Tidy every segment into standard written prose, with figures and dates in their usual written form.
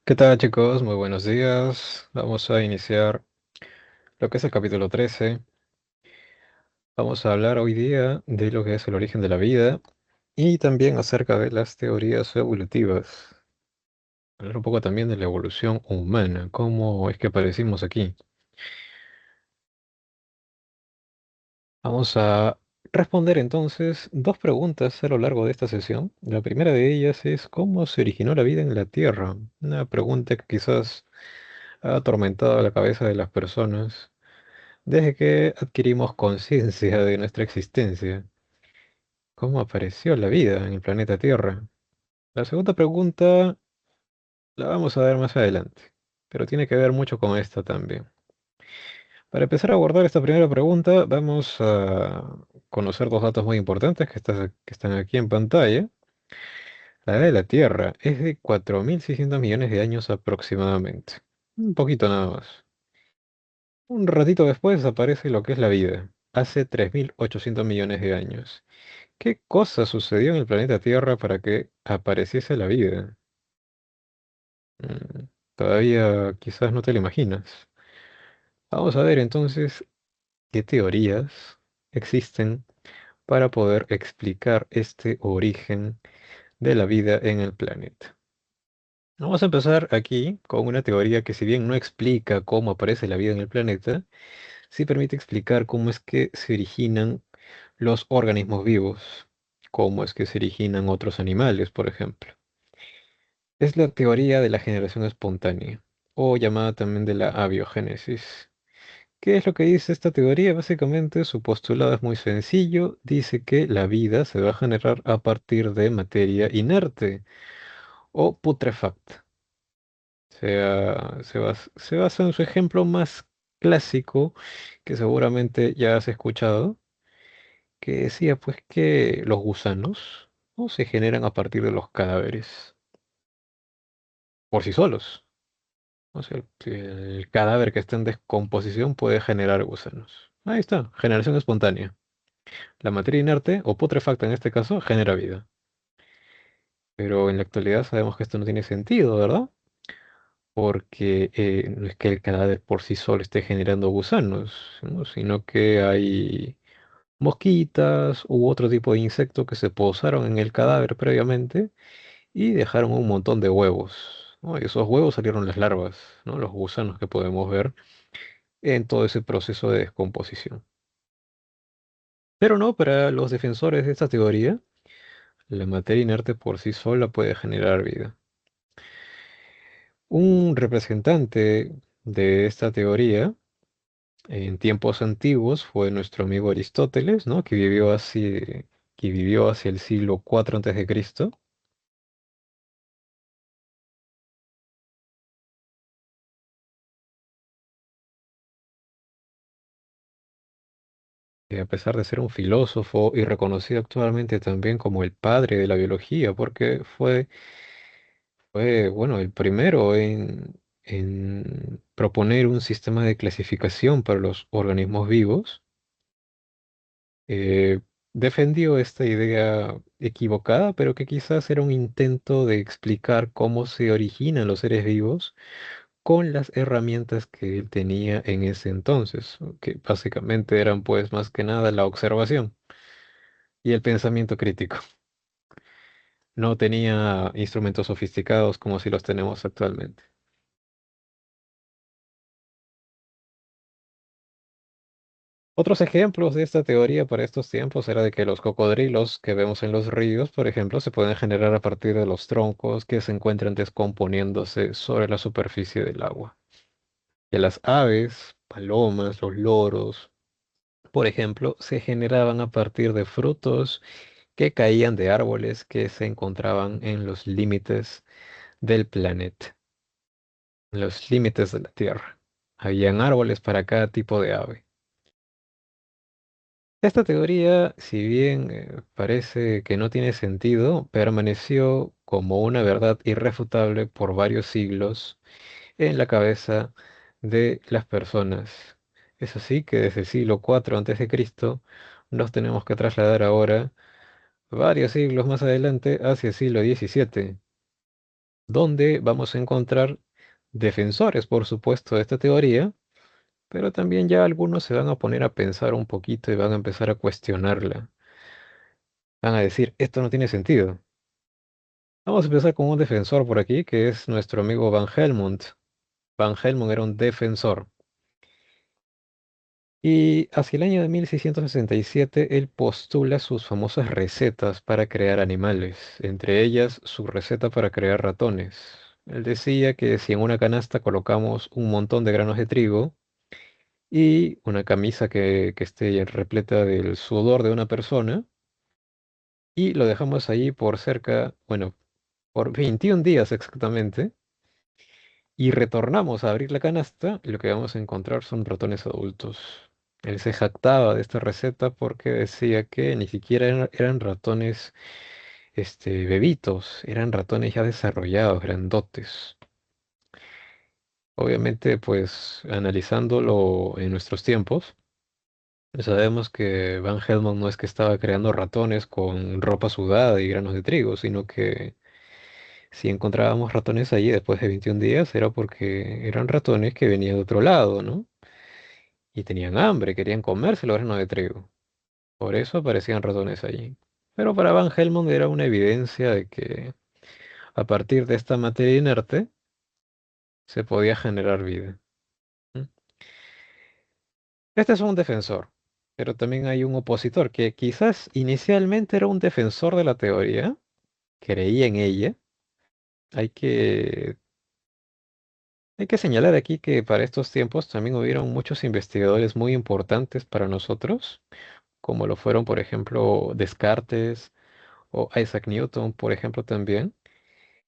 ¿Qué tal, chicos? Muy buenos días. Vamos a iniciar lo que es el capítulo 13. Vamos a hablar hoy día de lo que es el origen de la vida y también acerca de las teorías evolutivas. Hablar un poco también de la evolución humana, cómo es que aparecimos aquí. Vamos a responder entonces dos preguntas a lo largo de esta sesión. La primera de ellas es ¿cómo se originó la vida en la Tierra? Una pregunta que quizás ha atormentado la cabeza de las personas desde que adquirimos conciencia de nuestra existencia. ¿Cómo apareció la vida en el planeta Tierra? La segunda pregunta la vamos a ver más adelante, pero tiene que ver mucho con esta también. Para empezar a abordar esta primera pregunta, vamos a conocer dos datos muy importantes que están aquí en pantalla. La edad de la Tierra es de 4.600 millones de años aproximadamente. Un poquito nada más. Un ratito después aparece lo que es la vida, hace 3.800 millones de años. ¿Qué cosa sucedió en el planeta Tierra para que apareciese la vida? Mm, Todavía quizás no te lo imaginas. Vamos a ver entonces qué teorías existen para poder explicar este origen de la vida en el planeta. Vamos a empezar aquí con una teoría que si bien no explica cómo aparece la vida en el planeta, sí permite explicar cómo es que se originan los organismos vivos, cómo es que se originan otros animales, por ejemplo. Es la teoría de la generación espontánea, o llamada también de la abiogénesis. ¿Qué es lo que dice esta teoría? Básicamente su postulado es muy sencillo. Dice que la vida se va a generar a partir de materia inerte o putrefacta. Se basa en su ejemplo más clásico, que seguramente ya has escuchado, que decía pues que los gusanos no se generan a partir de los cadáveres por sí solos. O sea, el cadáver que está en descomposición puede generar gusanos. Ahí está, generación espontánea. La materia inerte, o putrefacta en este caso, genera vida. Pero en la actualidad sabemos que esto no tiene sentido, ¿verdad? Porque no es que el cadáver por sí solo esté generando gusanos, ¿no? Sino que hay mosquitas u otro tipo de insecto que se posaron en el cadáver previamente y dejaron un montón de huevos, ¿no? Y esos huevos salieron las larvas, ¿no? Los gusanos que podemos ver en todo ese proceso de descomposición. Pero no, para los defensores de esta teoría, la materia inerte por sí sola puede generar vida. Un representante de esta teoría en tiempos antiguos fue nuestro amigo Aristóteles, ¿no? Que vivió hacia el siglo IV antes de Cristo. A pesar de ser un filósofo y reconocido actualmente también como el padre de la biología, porque fue, bueno, el primero en proponer un sistema de clasificación para los organismos vivos. eh, Defendió esta idea equivocada, pero que quizás era un intento de explicar cómo se originan los seres vivos con las herramientas que él tenía en ese entonces, que básicamente eran pues más que nada la observación y el pensamiento crítico. No tenía instrumentos sofisticados como si los tenemos actualmente. Otros ejemplos de esta teoría para estos tiempos era de que los cocodrilos que vemos en los ríos, por ejemplo, se pueden generar a partir de los troncos que se encuentran descomponiéndose sobre la superficie del agua. Que las aves, palomas, los loros, por ejemplo, se generaban a partir de frutos que caían de árboles que se encontraban en los límites del planeta, en los límites de la Tierra. Habían árboles para cada tipo de ave. Esta teoría, si bien parece que no tiene sentido, permaneció como una verdad irrefutable por varios siglos en la cabeza de las personas. Es así que desde el siglo IV antes de Cristo nos tenemos que trasladar ahora varios siglos más adelante hacia el siglo XVII. donde vamos a encontrar defensores, por supuesto, de esta teoría, pero también ya algunos se van a poner a pensar un poquito y van a empezar a cuestionarla. Van a decir, esto no tiene sentido. Vamos a empezar con un defensor por aquí, que es nuestro amigo Van Helmont. Van Helmont era un defensor. Y hacia el año de 1667 él postula sus famosas recetas para crear animales, entre ellas su receta para crear ratones. Él decía que si en una canasta colocamos un montón de granos de trigo y una camisa que esté repleta del sudor de una persona y lo dejamos ahí por cerca, bueno, por 21 días exactamente, y retornamos a abrir la canasta, y lo que vamos a encontrar son ratones adultos. Él se jactaba de esta receta porque decía que ni siquiera eran ratones, bebitos, eran ratones ya desarrollados, grandotes. Obviamente, pues analizándolo en nuestros tiempos, sabemos que Van Helmont no es que estaba creando ratones con ropa sudada y granos de trigo, sino que si encontrábamos ratones allí después de 21 días era porque eran ratones que venían de otro lado, ¿no? Y tenían hambre, querían comerse los granos de trigo. Por eso aparecían ratones allí. Pero para Van Helmont era una evidencia de que a partir de esta materia inerte se podía generar vida. ¿M? Este es un defensor, pero también hay un opositor que quizás inicialmente era un defensor de la teoría, creía en ella. Hay que, hay que señalar aquí que para estos tiempos también hubieron muchos investigadores muy importantes para nosotros, como lo fueron, por ejemplo, Descartes o Isaac Newton, por ejemplo, también,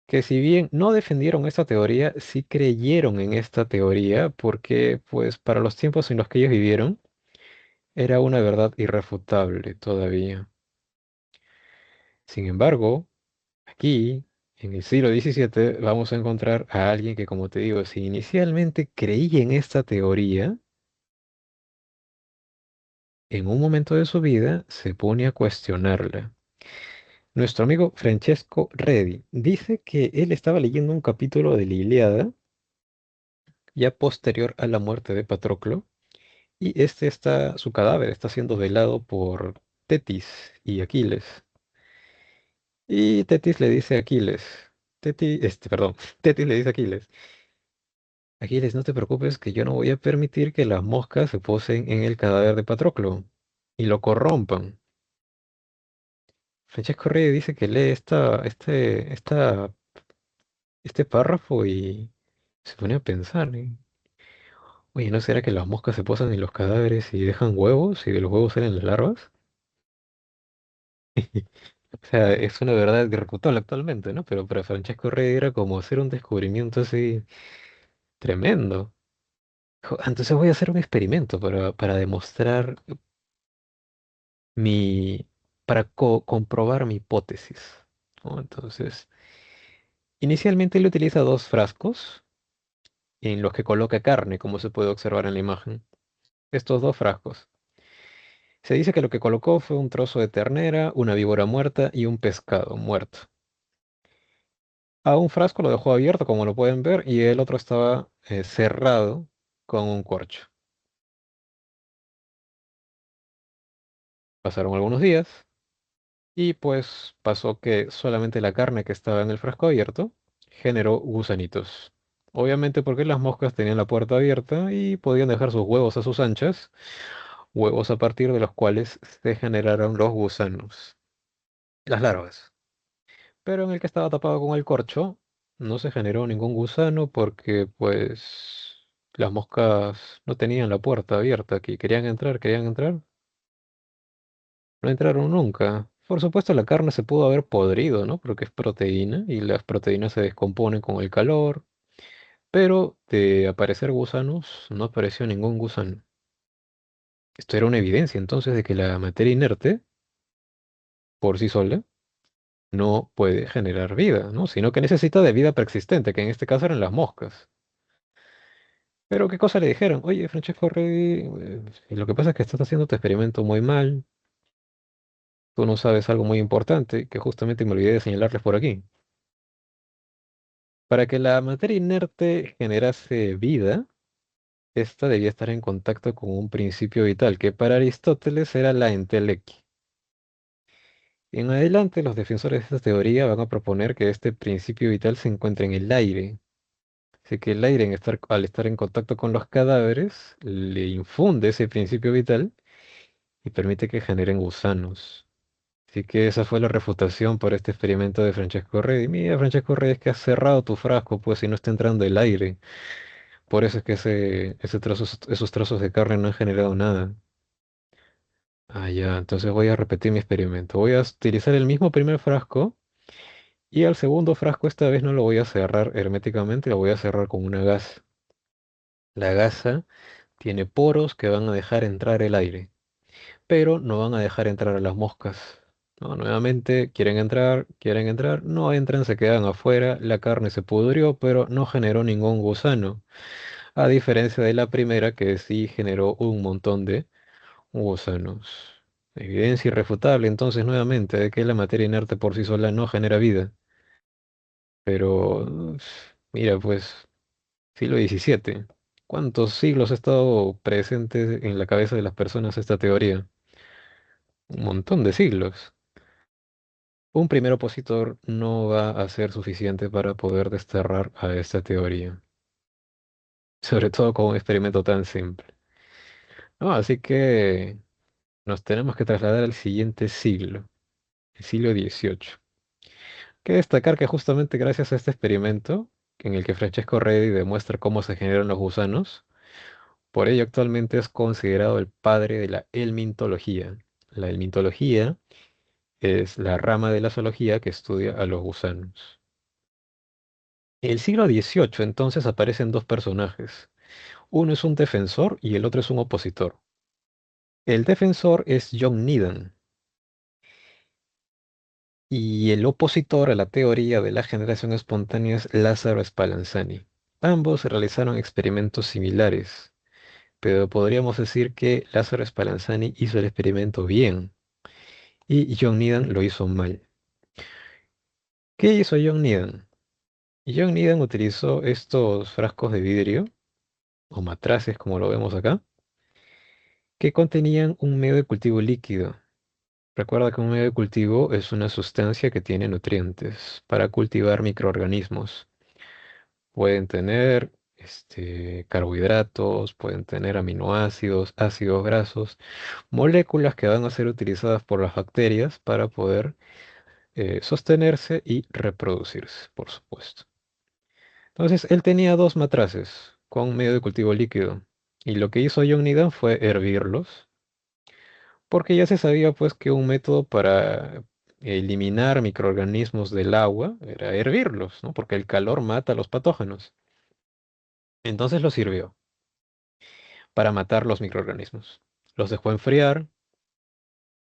que si bien no defendieron esta teoría, sí creyeron en esta teoría porque, pues, para los tiempos en los que ellos vivieron, era una verdad irrefutable todavía. Sin embargo, aquí, en el siglo XVII, vamos a encontrar a alguien que, como te digo, si inicialmente creía en esta teoría, en un momento de su vida se pone a cuestionarla. Nuestro amigo Francesco Redi dice que él estaba leyendo un capítulo de la Ilíada, ya posterior a la muerte de Patroclo, y su cadáver está siendo velado por Tetis y Aquiles. Y Tetis le dice a Aquiles, perdón, Tetis le dice a Aquiles, Aquiles, no te preocupes que yo no voy a permitir que las moscas se posen en el cadáver de Patroclo y lo corrompan. Francesco Rey dice que lee este párrafo y se pone a pensar, ¿eh? Oye, ¿no será que las moscas se posan en los cadáveres y dejan huevos y de los huevos salen las larvas? O sea, es una verdad irrefutable actualmente, ¿no? Pero para Francesco Rey era como hacer un descubrimiento así tremendo. Dijo, "Ah, entonces voy a hacer un experimento para demostrar mi, para comprobar mi hipótesis, ¿no?". Entonces, inicialmente él utiliza dos frascos en los que coloca carne, como se puede observar en la imagen. Estos dos frascos. Se dice que lo que colocó fue un trozo de ternera, una víbora muerta y un pescado muerto. A un frasco lo dejó abierto, como lo pueden ver, y el otro estaba cerrado con un corcho. Pasaron algunos días y pues pasó que solamente la carne que estaba en el frasco abierto generó gusanitos. Obviamente porque las moscas tenían la puerta abierta y podían dejar sus huevos a sus anchas, huevos a partir de los cuales se generaron los gusanos, las larvas. Pero en el que estaba tapado con el corcho no se generó ningún gusano porque pues las moscas no tenían la puerta abierta aquí. Querían entrar, no entraron nunca. Por supuesto la carne se pudo haber podrido, ¿no? Porque es proteína y las proteínas se descomponen con el calor. Pero de aparecer gusanos no apareció ningún gusano. Esto era una evidencia entonces de que la materia inerte, por sí sola, no puede generar vida, ¿no? Sino que necesita de vida preexistente, que en este caso eran las moscas. Pero ¿qué cosa le dijeron? Oye, Francesco Redi, lo que pasa es que estás haciendo tu experimento muy mal, tú no sabes algo muy importante, que justamente me olvidé de señalarles por aquí. Para que la materia inerte generase vida, esta debía estar en contacto con un principio vital, que para Aristóteles era la entelequia. En adelante, los defensores de esta teoría van a proponer que este principio vital se encuentra en el aire. Así que el aire, al estar en contacto con los cadáveres, le infunde ese principio vital y permite que generen gusanos. Así que esa fue la refutación por este experimento de Francesco Redi. Mira, Francesco Redi, es que has cerrado tu frasco, pues, y no está entrando el aire. Por eso es que esos trozos de carne no han generado nada. Ah, ya, entonces voy a repetir mi experimento. Voy a utilizar el mismo primer frasco y al segundo frasco esta vez no lo voy a cerrar herméticamente, lo voy a cerrar con una gasa. La gasa tiene poros que van a dejar entrar el aire, pero no van a dejar entrar a las moscas. No, nuevamente, quieren entrar, no entran, se quedan afuera, la carne se pudrió, pero no generó ningún gusano, a diferencia de la primera que sí generó un montón de gusanos. Evidencia irrefutable, entonces, nuevamente, de que la materia inerte por sí sola no genera vida. Pero, mira, pues, siglo XVII. ¿Cuántos siglos ha estado presente en la cabeza de las personas esta teoría? Un montón de siglos. Un primer opositor no va a ser suficiente para poder desterrar a esta teoría, sobre todo con un experimento tan simple. No, así que nos tenemos que trasladar al siguiente siglo, el siglo XVIII. Que destacar que justamente gracias a este experimento, en el que Francesco Redi demuestra cómo se generan los gusanos, por ello actualmente es considerado el padre de la helmintología. La helmintología es la rama de la zoología que estudia a los gusanos. En el siglo XVIII entonces aparecen dos personajes. Uno es un defensor y el otro es un opositor. El defensor es John Needham y el opositor a la teoría de la generación espontánea es Lázaro Spallanzani. Ambos realizaron experimentos similares, pero podríamos decir que Lázaro Spallanzani hizo el experimento bien y John Needham lo hizo mal. ¿Qué hizo John Needham? John Needham utilizó estos frascos de vidrio o matraces, como lo vemos acá, que contenían un medio de cultivo líquido. Recuerda que un medio de cultivo es una sustancia que tiene nutrientes para cultivar microorganismos. Pueden tener carbohidratos, pueden tener aminoácidos, ácidos grasos, moléculas que van a ser utilizadas por las bacterias para poder sostenerse y reproducirse, por supuesto. Entonces, él tenía dos matraces con medio de cultivo líquido. Y lo que hizo John Needham fue hervirlos, porque ya se sabía pues que un método para eliminar microorganismos del agua era hervirlos, ¿no? Porque el calor mata a los patógenos. Entonces los sirvió para matar los microorganismos. Los dejó enfriar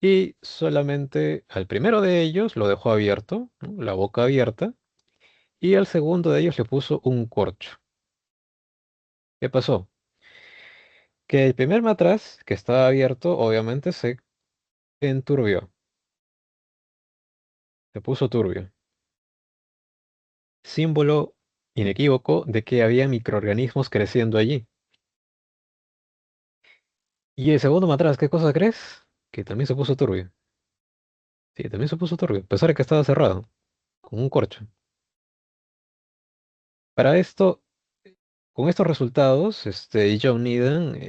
y solamente al primero de ellos lo dejó abierto, ¿no? La boca abierta, y al segundo de ellos le puso un corcho. ¿Qué pasó? Que el primer matraz que estaba abierto obviamente se enturbió, se puso turbio. Símbolo inequívoco de que había microorganismos creciendo allí. Y el segundo matraz, ¿qué cosa crees? Que también se puso turbio. Sí, también se puso turbio, a pesar de que estaba cerrado, con un corcho. Para esto, con estos resultados, John Needham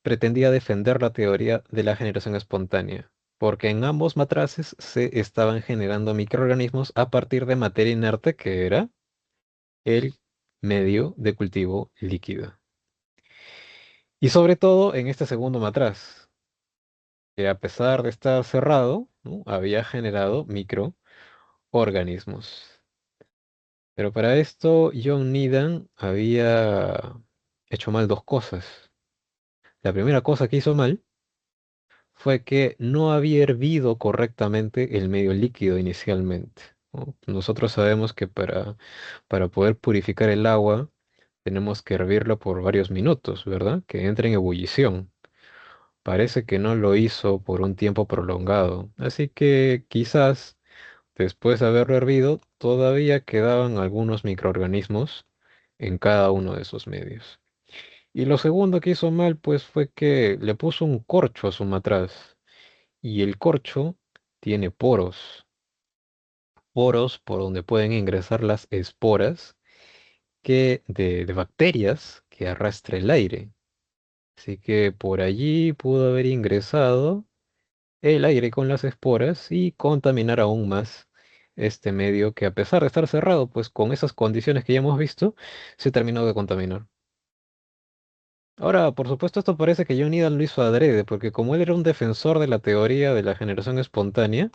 pretendía defender la teoría de la generación espontánea, porque en ambos matraces se estaban generando microorganismos a partir de materia inerte que era el medio de cultivo líquido. Y sobre todo en este segundo matraz, que a pesar de estar cerrado, ¿no? Había generado microorganismos. Pero para esto, John Needham había hecho mal dos cosas. La primera cosa que hizo mal fue que no había hervido correctamente el medio líquido inicialmente, ¿no? Nosotros sabemos que para poder purificar el agua tenemos que hervirlo por varios minutos, ¿verdad? Que entre en ebullición. Parece que no lo hizo por un tiempo prolongado, así que quizás Después de haberlo hervido, todavía quedaban algunos microorganismos en cada uno de esos medios. Y lo segundo que hizo mal, pues, fue que le puso un corcho a su matraz. Y el corcho tiene poros, poros por donde pueden ingresar las esporas de bacterias que arrastra el aire. Así que por allí pudo haber ingresado el aire con las esporas y contaminar aún más este medio que, a pesar de estar cerrado, pues con esas condiciones que ya hemos visto, se terminó de contaminar. Ahora, por supuesto, esto parece que John Needham lo hizo adrede, porque como él era un defensor de la teoría de la generación espontánea,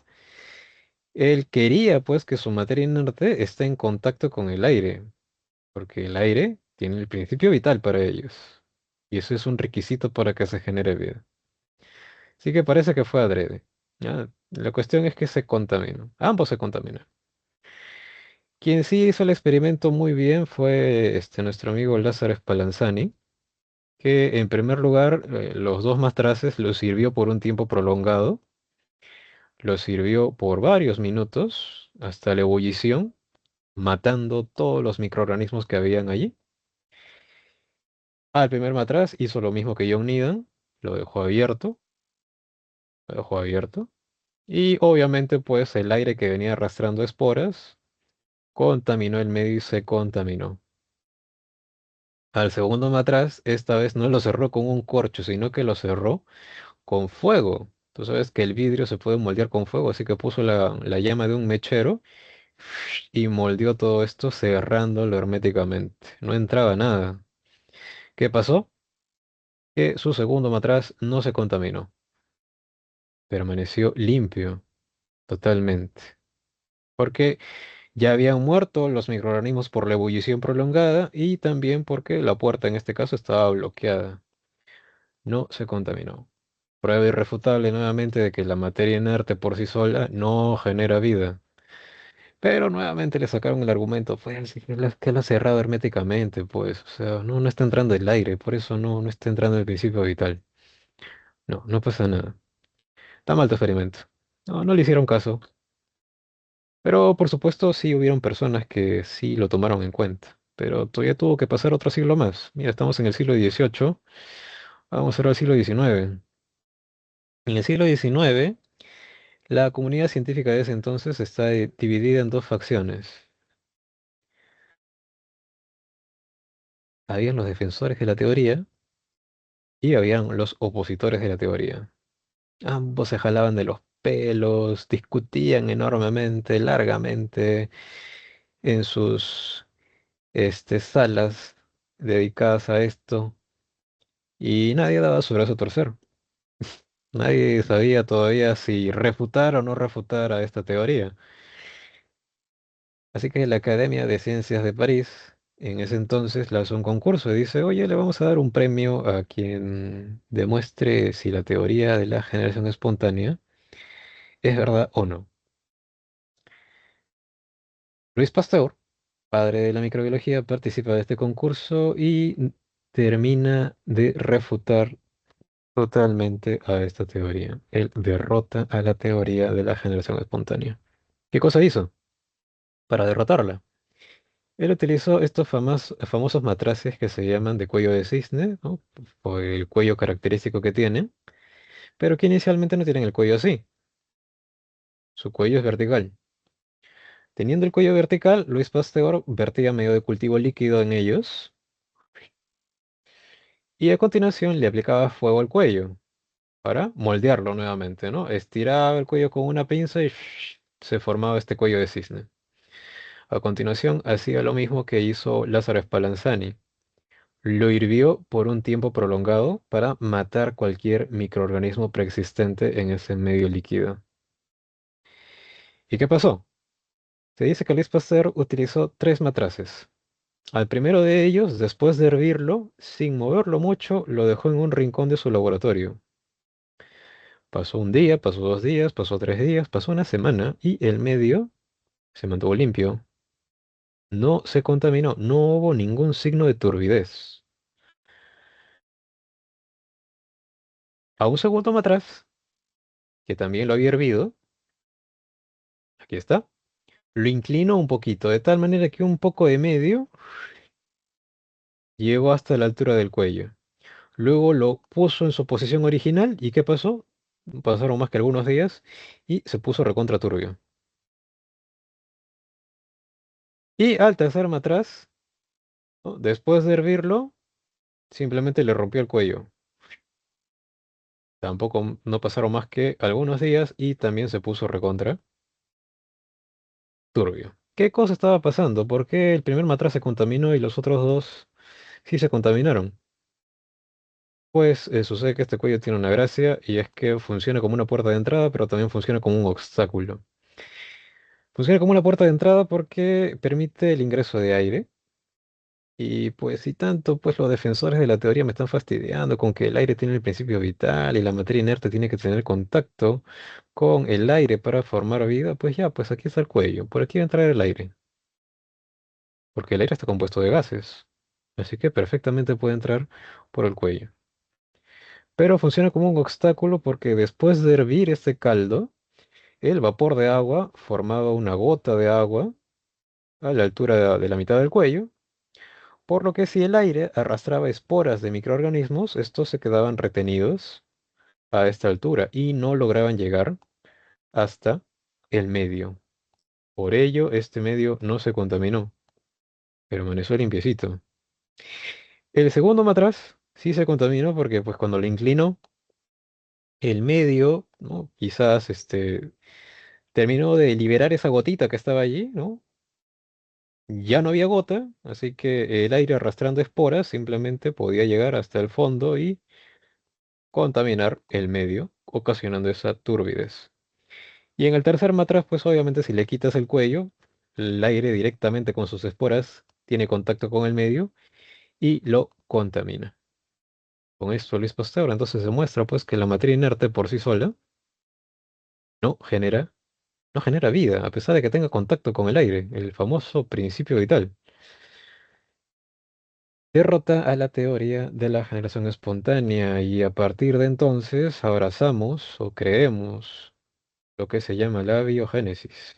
él quería pues que su materia inerte esté en contacto con el aire, porque el aire tiene el principio vital para ellos, y eso es un requisito para que se genere vida. Así que parece que fue adrede. ¿Ya? La cuestión es que se contaminó, ambos se contaminaron. Quien sí hizo el experimento muy bien fue nuestro amigo Lázaro Spallanzani, que en primer lugar los dos matraces los sirvió por un tiempo prolongado, los sirvió por varios minutos hasta la ebullición, matando todos los microorganismos que habían allí. Al primer matraz hizo lo mismo que John Needham, lo dejó abierto, lo dejó abierto, y obviamente pues el aire que venía arrastrando esporas contaminó el medio y se contaminó. Al segundo matraz, esta vez no lo cerró con un corcho, sino que lo cerró con fuego. Tú sabes que el vidrio se puede moldear con fuego, así que puso la llama de un mechero y moldeó todo esto cerrándolo herméticamente. No entraba nada. ¿Qué pasó? Que su segundo matraz no se contaminó. Permaneció limpio totalmente. Porque ya habían muerto los microorganismos por la ebullición prolongada y también porque la puerta en este caso estaba bloqueada. No se contaminó. Prueba irrefutable nuevamente de que la materia inerte por sí sola no genera vida. Pero nuevamente le sacaron el argumento, pues, sí que lo ha cerrado herméticamente, pues, o sea, no, no está entrando el aire, por eso no, no está entrando el principio vital. No, no pasa nada. Está mal tu experimento. No, no le hicieron caso. Pero por supuesto sí hubieron personas que sí lo tomaron en cuenta. Pero todavía tuvo que pasar otro siglo más. Mira, estamos en el siglo XVIII, vamos ahora al siglo XIX. En el siglo XIX, la comunidad científica de ese entonces está dividida en dos facciones. Habían los defensores de la teoría y habían los opositores de la teoría. Ambos se jalaban de los pelos, discutían enormemente, largamente en sus salas dedicadas a esto y nadie daba su brazo a torcer. Nadie sabía todavía si refutar o no refutar a esta teoría. Así que la Academia de Ciencias de París en ese entonces lanzó un concurso y dice, oye, le vamos a dar un premio a quien demuestre si la teoría de la generación espontánea es verdad o no. Luis Pasteur, padre de la microbiología, participa de este concurso y termina de refutar totalmente a esta teoría. Él derrota a la teoría de la generación espontánea. ¿Qué cosa hizo para derrotarla? Él utilizó estos famosos matraces que se llaman de cuello de cisne, ¿no? Por el cuello característico que tienen, pero que inicialmente no tienen el cuello así. Su cuello es vertical. Teniendo el cuello vertical, Luis Pasteur vertía medio de cultivo líquido en ellos y a continuación le aplicaba fuego al cuello para moldearlo nuevamente, ¿no? Estiraba el cuello con una pinza y se formaba este cuello de cisne. A continuación hacía lo mismo que hizo Lázaro Spallanzani. Lo hirvió por un tiempo prolongado para matar cualquier microorganismo preexistente en ese medio líquido. ¿Y qué pasó? Se dice que Luis Pasteur utilizó tres matraces. Al primero de ellos, después de hervirlo, sin moverlo mucho, lo dejó en un rincón de su laboratorio. Pasó un día, pasó 2 días, pasó 3 días, pasó una semana y el medio se mantuvo limpio. No se contaminó, no hubo ningún signo de turbidez. A un segundo matraz, que también lo había hervido, aquí está. Lo inclinó un poquito, de tal manera que un poco de medio llegó hasta la altura del cuello. Luego lo puso en su posición original y ¿qué pasó? Pasaron más que algunos días y se puso recontra turbio. Y al tercer matraz, ¿no? Después de hervirlo, simplemente le rompió el cuello. Tampoco no pasaron más que algunos días y también se puso recontra turbio. ¿Qué cosa estaba pasando? ¿Por qué el primer matraz se contaminó y los otros dos sí se contaminaron? Pues sucede que este cuello tiene una gracia y es que funciona como una puerta de entrada, pero también funciona como un obstáculo. Funciona como una puerta de entrada porque permite el ingreso de aire. Y pues si tanto, pues los defensores de la teoría me están fastidiando con que el aire tiene el principio vital y la materia inerte tiene que tener contacto con el aire para formar vida, pues ya, pues aquí está el cuello, por aquí va a entrar el aire, porque el aire está compuesto de gases, así que perfectamente puede entrar por el cuello. Pero funciona como un obstáculo porque después de hervir este caldo, el vapor de agua formaba una gota de agua a la altura de la mitad del cuello. Por lo que si el aire arrastraba esporas de microorganismos, estos se quedaban retenidos a esta altura y no lograban llegar hasta el medio. Por ello, este medio no se contaminó, permaneció limpiecito. El segundo matraz sí se contaminó porque pues cuando lo inclinó, el medio, ¿no? Quizás terminó de liberar esa gotita que estaba allí, ¿no? Ya no había gota, así que el aire arrastrando esporas simplemente podía llegar hasta el fondo y contaminar el medio, ocasionando esa turbidez. Y en el tercer matraz, pues obviamente si le quitas el cuello, el aire directamente con sus esporas tiene contacto con el medio y lo contamina. Con esto Luis Pasteur entonces demuestra pues que la materia inerte por sí sola no genera, no genera vida, a pesar de que tenga contacto con el aire, el famoso principio vital. Derrota a la teoría de la generación espontánea y a partir de entonces abrazamos o creemos lo que se llama la biogénesis.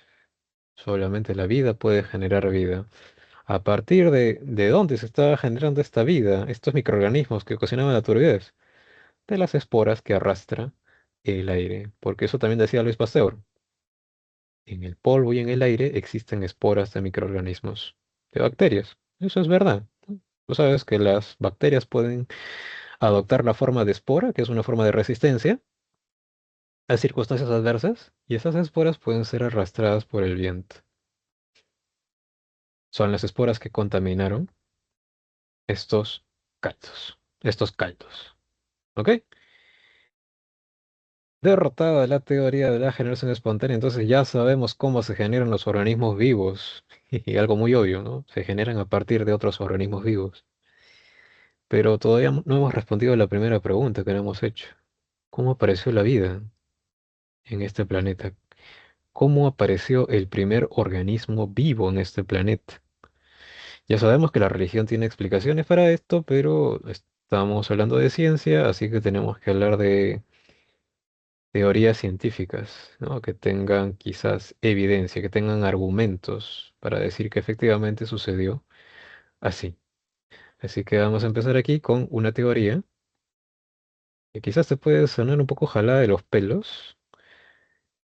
Solamente la vida puede generar vida. ¿A partir de dónde se estaba generando esta vida, estos microorganismos que ocasionaban la turbidez? De las esporas que arrastra el aire. Porque eso también decía Luis Pasteur. En el polvo y en el aire existen esporas de microorganismos, de bacterias. Eso es verdad. Tú sabes que las bacterias pueden adoptar la forma de espora, que es una forma de resistencia a circunstancias adversas, y esas esporas pueden ser arrastradas por el viento. Son las esporas que contaminaron estos caldos. ¿Ok? Derrotada la teoría de la generación espontánea, entonces ya sabemos cómo se generan los organismos vivos. Y algo muy obvio, ¿no? Se generan a partir de otros organismos vivos. Pero todavía no hemos respondido a la primera pregunta que le hemos hecho. ¿Cómo apareció la vida en este planeta? ¿Cómo apareció el primer organismo vivo en este planeta? Ya sabemos que la religión tiene explicaciones para esto, pero estamos hablando de ciencia, así que tenemos que hablar de teorías científicas, ¿no? Que tengan quizás evidencia, que tengan argumentos para decir que efectivamente sucedió así. Así que vamos a empezar aquí con una teoría que quizás te puede sonar un poco jalada de los pelos,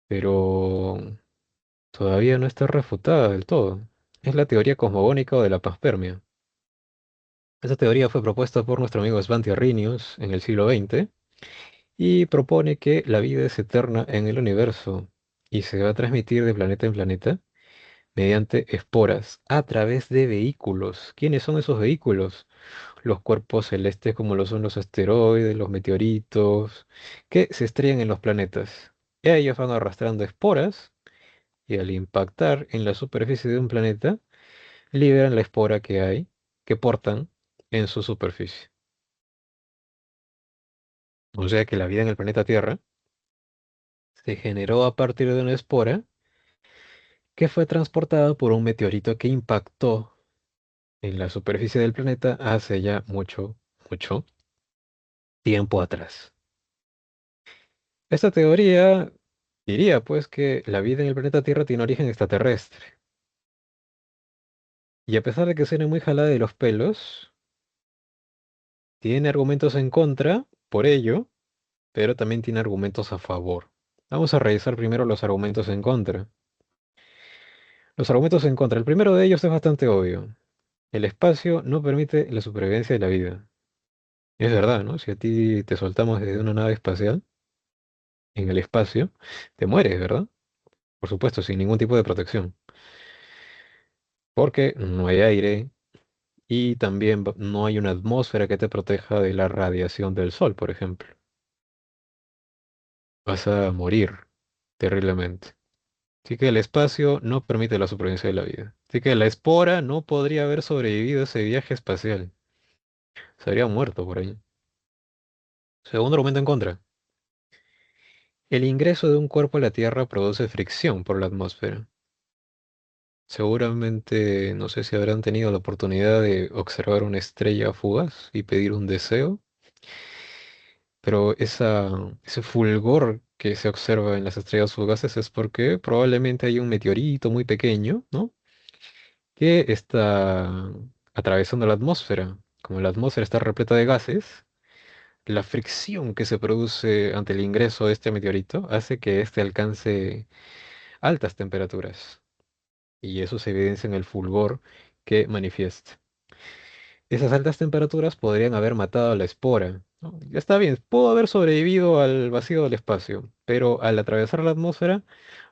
pero todavía no está refutada del todo. Es la teoría cosmogónica o de la panspermia. Esta teoría fue propuesta por nuestro amigo Svante Arrhenius en el siglo XX y propone que la vida es eterna en el universo y se va a transmitir de planeta en planeta mediante esporas a través de vehículos. ¿Quiénes son esos vehículos? Los cuerpos celestes como lo son los asteroides, los meteoritos, que se estrellan en los planetas. Y ellos van arrastrando esporas y al impactar en la superficie de un planeta, liberan la espora que hay, que portan en su superficie. O sea que la vida en el planeta Tierra se generó a partir de una espora que fue transportada por un meteorito que impactó en la superficie del planeta hace ya mucho, mucho tiempo atrás. Esta teoría diría pues que la vida en el planeta Tierra tiene origen extraterrestre. Y a pesar de que suene muy jalada de los pelos, tiene argumentos en contra por ello, pero también tiene argumentos a favor. Vamos a revisar primero los argumentos en contra. Los argumentos en contra. El primero de ellos es bastante obvio. El espacio no permite la supervivencia de la vida. Es verdad, ¿no? Si a ti te soltamos desde una nave espacial en el espacio, te mueres, ¿verdad? Por supuesto, sin ningún tipo de protección. Porque no hay aire y también no hay una atmósfera que te proteja de la radiación del sol, por ejemplo. Vas a morir terriblemente. Así que el espacio no permite la supervivencia de la vida. Así que la espora no podría haber sobrevivido a ese viaje espacial. Se habría muerto por ahí. Segundo argumento en contra. El ingreso de un cuerpo a la Tierra produce fricción por la atmósfera. Seguramente, no sé si habrán tenido la oportunidad de observar una estrella fugaz y pedir un deseo, pero ese fulgor que se observa en las estrellas fugaces es porque probablemente hay un meteorito muy pequeño, ¿no? Que está atravesando la atmósfera. Como la atmósfera está repleta de gases, la fricción que se produce ante el ingreso de este meteorito hace que éste alcance altas temperaturas. Y eso se evidencia en el fulgor que manifiesta. Esas altas temperaturas podrían haber matado a la espora, ¿no? Ya está bien, pudo haber sobrevivido al vacío del espacio, pero al atravesar la atmósfera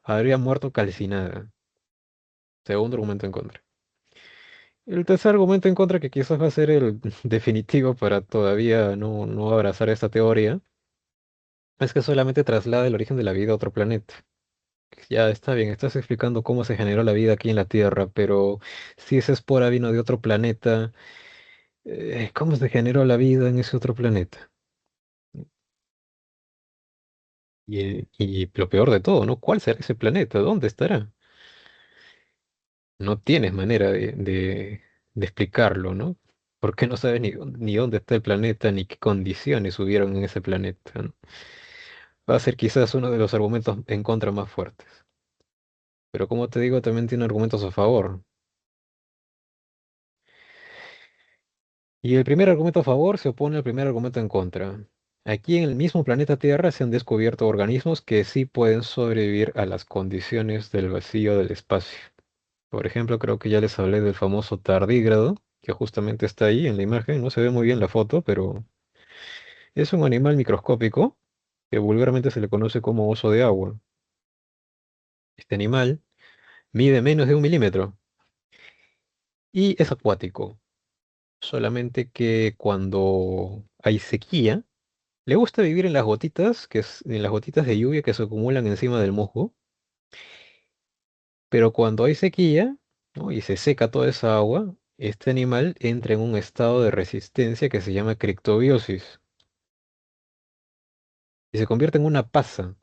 habría muerto calcinada. Segundo argumento en contra. El tercer argumento en contra, que quizás va a ser el definitivo para todavía no abrazar esta teoría, es que solamente traslada el origen de la vida a otro planeta. Ya está bien, estás explicando cómo se generó la vida aquí en la Tierra, pero si esa espora vino de otro planeta, ¿cómo se generó la vida en ese otro planeta? Y lo peor de todo, ¿no? ¿Cuál será ese planeta? ¿Dónde estará? No tienes manera de explicarlo, ¿no? Porque no sabes ni dónde está el planeta, ni qué condiciones hubieron en ese planeta, ¿no? Va a ser quizás uno de los argumentos en contra más fuertes. Pero como te digo, también tiene argumentos a favor. Y el primer argumento a favor se opone al primer argumento en contra. Aquí en el mismo planeta Tierra se han descubierto organismos que sí pueden sobrevivir a las condiciones del vacío del espacio. Por ejemplo, creo que ya les hablé del famoso tardígrado, que justamente está ahí en la imagen. No se ve muy bien la foto, pero es un animal microscópico que vulgarmente se le conoce como oso de agua. Este animal mide menos de 1 milímetro y es acuático. Solamente que cuando hay sequía, le gusta vivir en las gotitas, en las gotitas de lluvia que se acumulan encima del musgo. Pero cuando hay sequía, ¿no? Y se seca toda esa agua, este animal entra en un estado de resistencia que se llama criptobiosis y se convierte en una pasa.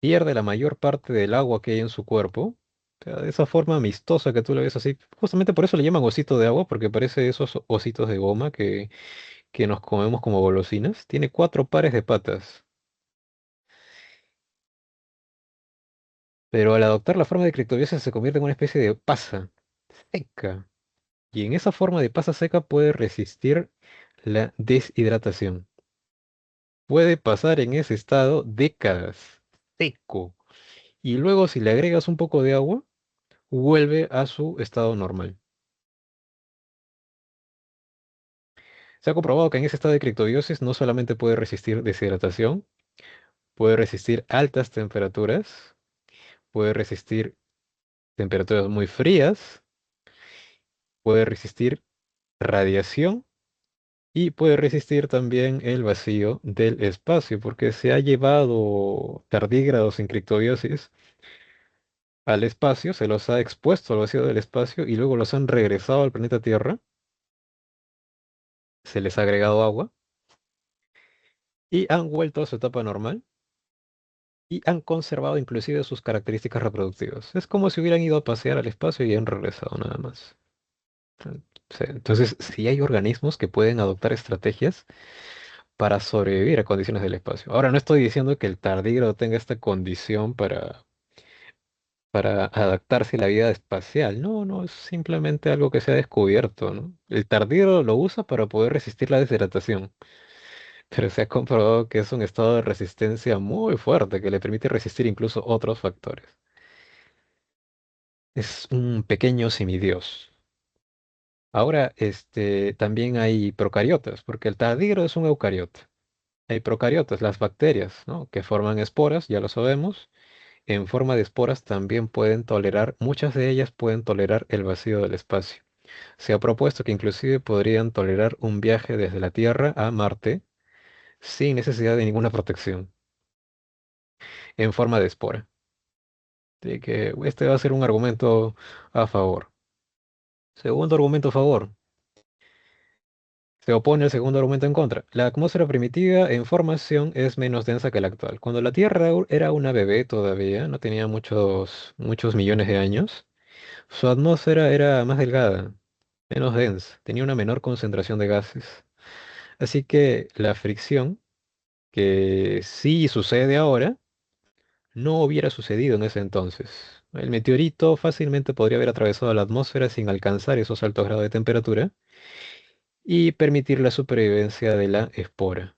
Pierde la mayor parte del agua que hay en su cuerpo. O sea, de esa forma amistosa que tú lo ves así. Justamente por eso le llaman osito de agua, porque parece esos ositos de goma que nos comemos como golosinas. Tiene 4 pares de patas. Pero al adoptar la forma de criptobiosis se convierte en una especie de pasa seca. Y en esa forma de pasa seca puede resistir la deshidratación. Puede pasar en ese estado décadas, seco. Y luego si le agregas un poco de agua, vuelve a su estado normal. Se ha comprobado que en ese estado de criptobiosis no solamente puede resistir deshidratación, puede resistir altas temperaturas, puede resistir temperaturas muy frías, puede resistir radiación y puede resistir también el vacío del espacio, porque se ha llevado tardígrados en criptobiosis al espacio, se los ha expuesto al vacío del espacio y luego los han regresado al planeta Tierra, se les ha agregado agua y han vuelto a su etapa normal y han conservado inclusive sus características reproductivas. Es como si hubieran ido a pasear al espacio y han regresado nada más. Sí, entonces, sí hay organismos que pueden adoptar estrategias para sobrevivir a condiciones del espacio. Ahora, no estoy diciendo que el tardígrado tenga esta condición para adaptarse a la vida espacial. No, no, es simplemente algo que se ha descubierto, ¿no? El tardígrado lo usa para poder resistir la deshidratación, pero se ha comprobado que es un estado de resistencia muy fuerte que le permite resistir incluso otros factores. Es un pequeño semidios. Ahora, también hay procariotas, porque el tardígrado es un eucariota. Hay procariotas, las bacterias, ¿no? Que forman esporas, ya lo sabemos. En forma de esporas también pueden tolerar, muchas de ellas pueden tolerar el vacío del espacio. Se ha propuesto que inclusive podrían tolerar un viaje desde la Tierra a Marte sin necesidad de ninguna protección, en forma de espora. Así que este va a ser un argumento a favor. Segundo argumento a favor. Se opone el segundo argumento en contra. La atmósfera primitiva en formación es menos densa que la actual. Cuando la Tierra era una bebé todavía, no tenía muchos millones de años, su atmósfera era más delgada, menos densa, tenía una menor concentración de gases. Así que la fricción, que sí sucede ahora, no hubiera sucedido en ese entonces. El meteorito fácilmente podría haber atravesado la atmósfera sin alcanzar esos altos grados de temperatura y permitir la supervivencia de la espora.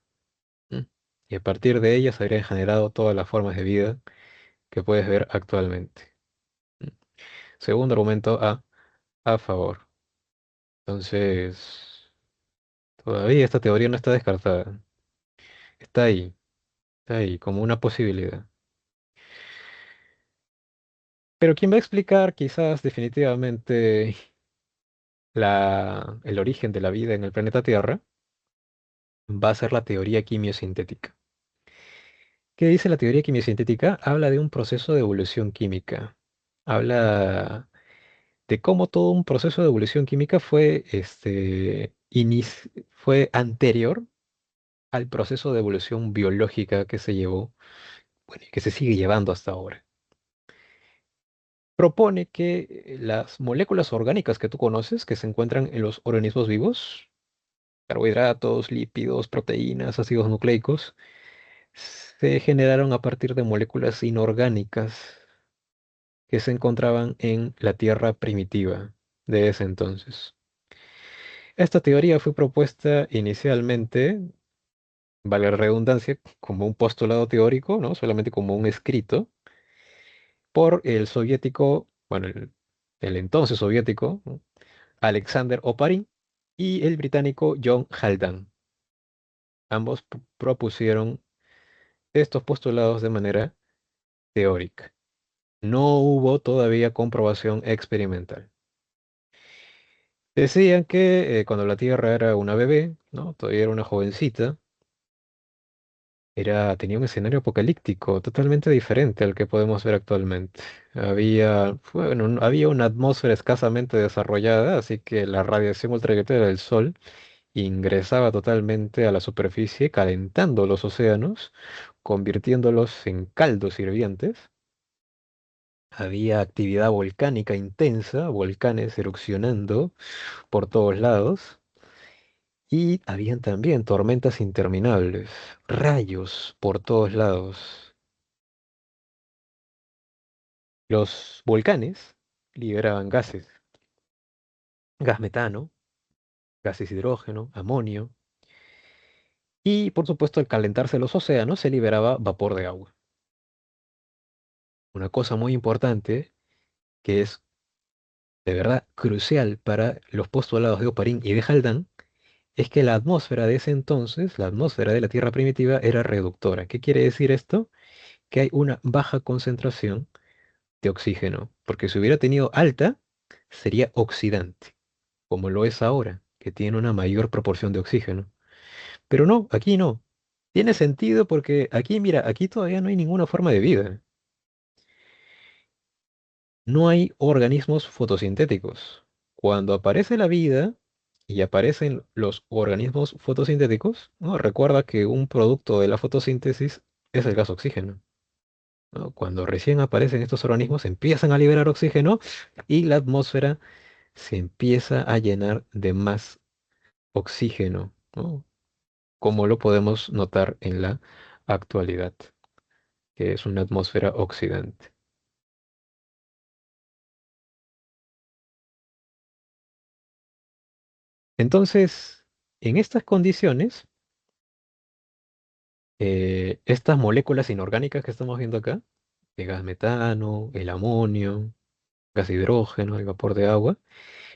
¿M? Y a partir de ella se habrían generado todas las formas de vida que puedes ver actualmente. ¿M? Segundo argumento a favor. Entonces, todavía esta teoría no está descartada. Está ahí, está ahí, como una posibilidad. Pero quien va a explicar quizás definitivamente el origen de la vida en el planeta Tierra va a ser la teoría quimiosintética. ¿Qué dice la teoría quimiosintética? Habla de un proceso de evolución química. Habla de cómo todo un proceso de evolución química fue anterior al proceso de evolución biológica que se llevó, bueno, y que se sigue llevando hasta ahora. Propone que las moléculas orgánicas que tú conoces, que se encuentran en los organismos vivos, carbohidratos, lípidos, proteínas, ácidos nucleicos, se generaron a partir de moléculas inorgánicas que se encontraban en la Tierra primitiva de ese entonces. Esta teoría fue propuesta inicialmente, vale la redundancia, como un postulado teórico, ¿no? Solamente como un escrito, por el soviético, bueno, el entonces soviético, ¿no? Alexander Oparin y el británico John Haldane. Ambos propusieron estos postulados de manera teórica. No hubo todavía comprobación experimental. Decían que cuando la Tierra era una bebé, ¿no? Todavía era una jovencita, tenía un escenario apocalíptico totalmente diferente al que podemos ver actualmente. Había una atmósfera escasamente desarrollada, así que la radiación ultravioleta del Sol ingresaba totalmente a la superficie, calentando los océanos, convirtiéndolos en caldos hirvientes. Había actividad volcánica intensa, volcanes erupcionando por todos lados. Y habían también tormentas interminables, rayos por todos lados. Los volcanes liberaban gases, gas metano, gases hidrógeno, amonio, y por supuesto al calentarse los océanos se liberaba vapor de agua. Una cosa muy importante que es de verdad crucial para los postulados de Oparin y de Haldane es que la atmósfera de ese entonces, la atmósfera de la Tierra primitiva, era reductora. ¿Qué quiere decir esto? Que hay una baja concentración de oxígeno, porque si hubiera tenido alta, sería oxidante, como lo es ahora, que tiene una mayor proporción de oxígeno. Pero no, aquí no. Tiene sentido porque aquí, mira, aquí todavía no hay ninguna forma de vida. No hay organismos fotosintéticos. Cuando aparece la vida y aparecen los organismos fotosintéticos, ¿no? Recuerda que un producto de la fotosíntesis es el gas oxígeno. ¿No? Cuando recién aparecen estos organismos, empiezan a liberar oxígeno y la atmósfera se empieza a llenar de más oxígeno, ¿no? Como lo podemos notar en la actualidad, que es una atmósfera oxidante. Entonces, en estas condiciones, estas moléculas inorgánicas que estamos viendo acá, el gas metano, el amonio, gas hidrógeno, el vapor de agua,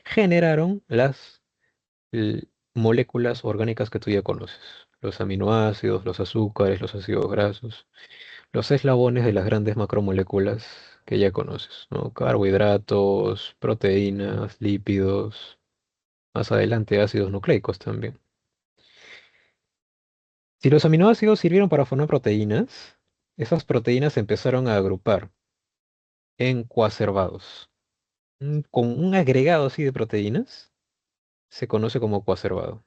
generaron las moléculas orgánicas que tú ya conoces. Los aminoácidos, los azúcares, los ácidos grasos, los eslabones de las grandes macromoléculas que ya conoces, ¿no? Carbohidratos, proteínas, lípidos, más adelante ácidos nucleicos también. Si los aminoácidos sirvieron para formar proteínas, esas proteínas se empezaron a agrupar en coacervados. Con un agregado así de proteínas se conoce como coacervado.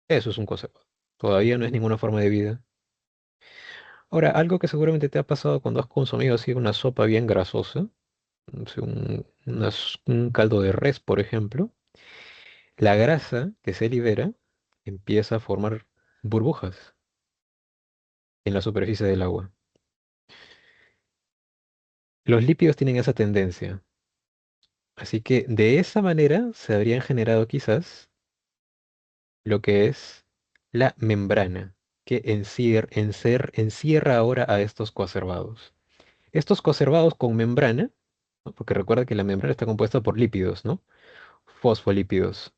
Eso es un coacervado. Todavía no es ninguna forma de vida. Ahora, algo que seguramente te ha pasado cuando has consumido así una sopa bien grasosa, no sé, un caldo de res, por ejemplo, la grasa que se libera empieza a formar burbujas en la superficie del agua. Los lípidos tienen esa tendencia. Así que de esa manera se habrían generado quizás lo que es la membrana que encierra ahora a estos coacervados. Estos coacervados con membrana, ¿no? Porque recuerda que la membrana está compuesta por lípidos, ¿no? Fosfolípidos.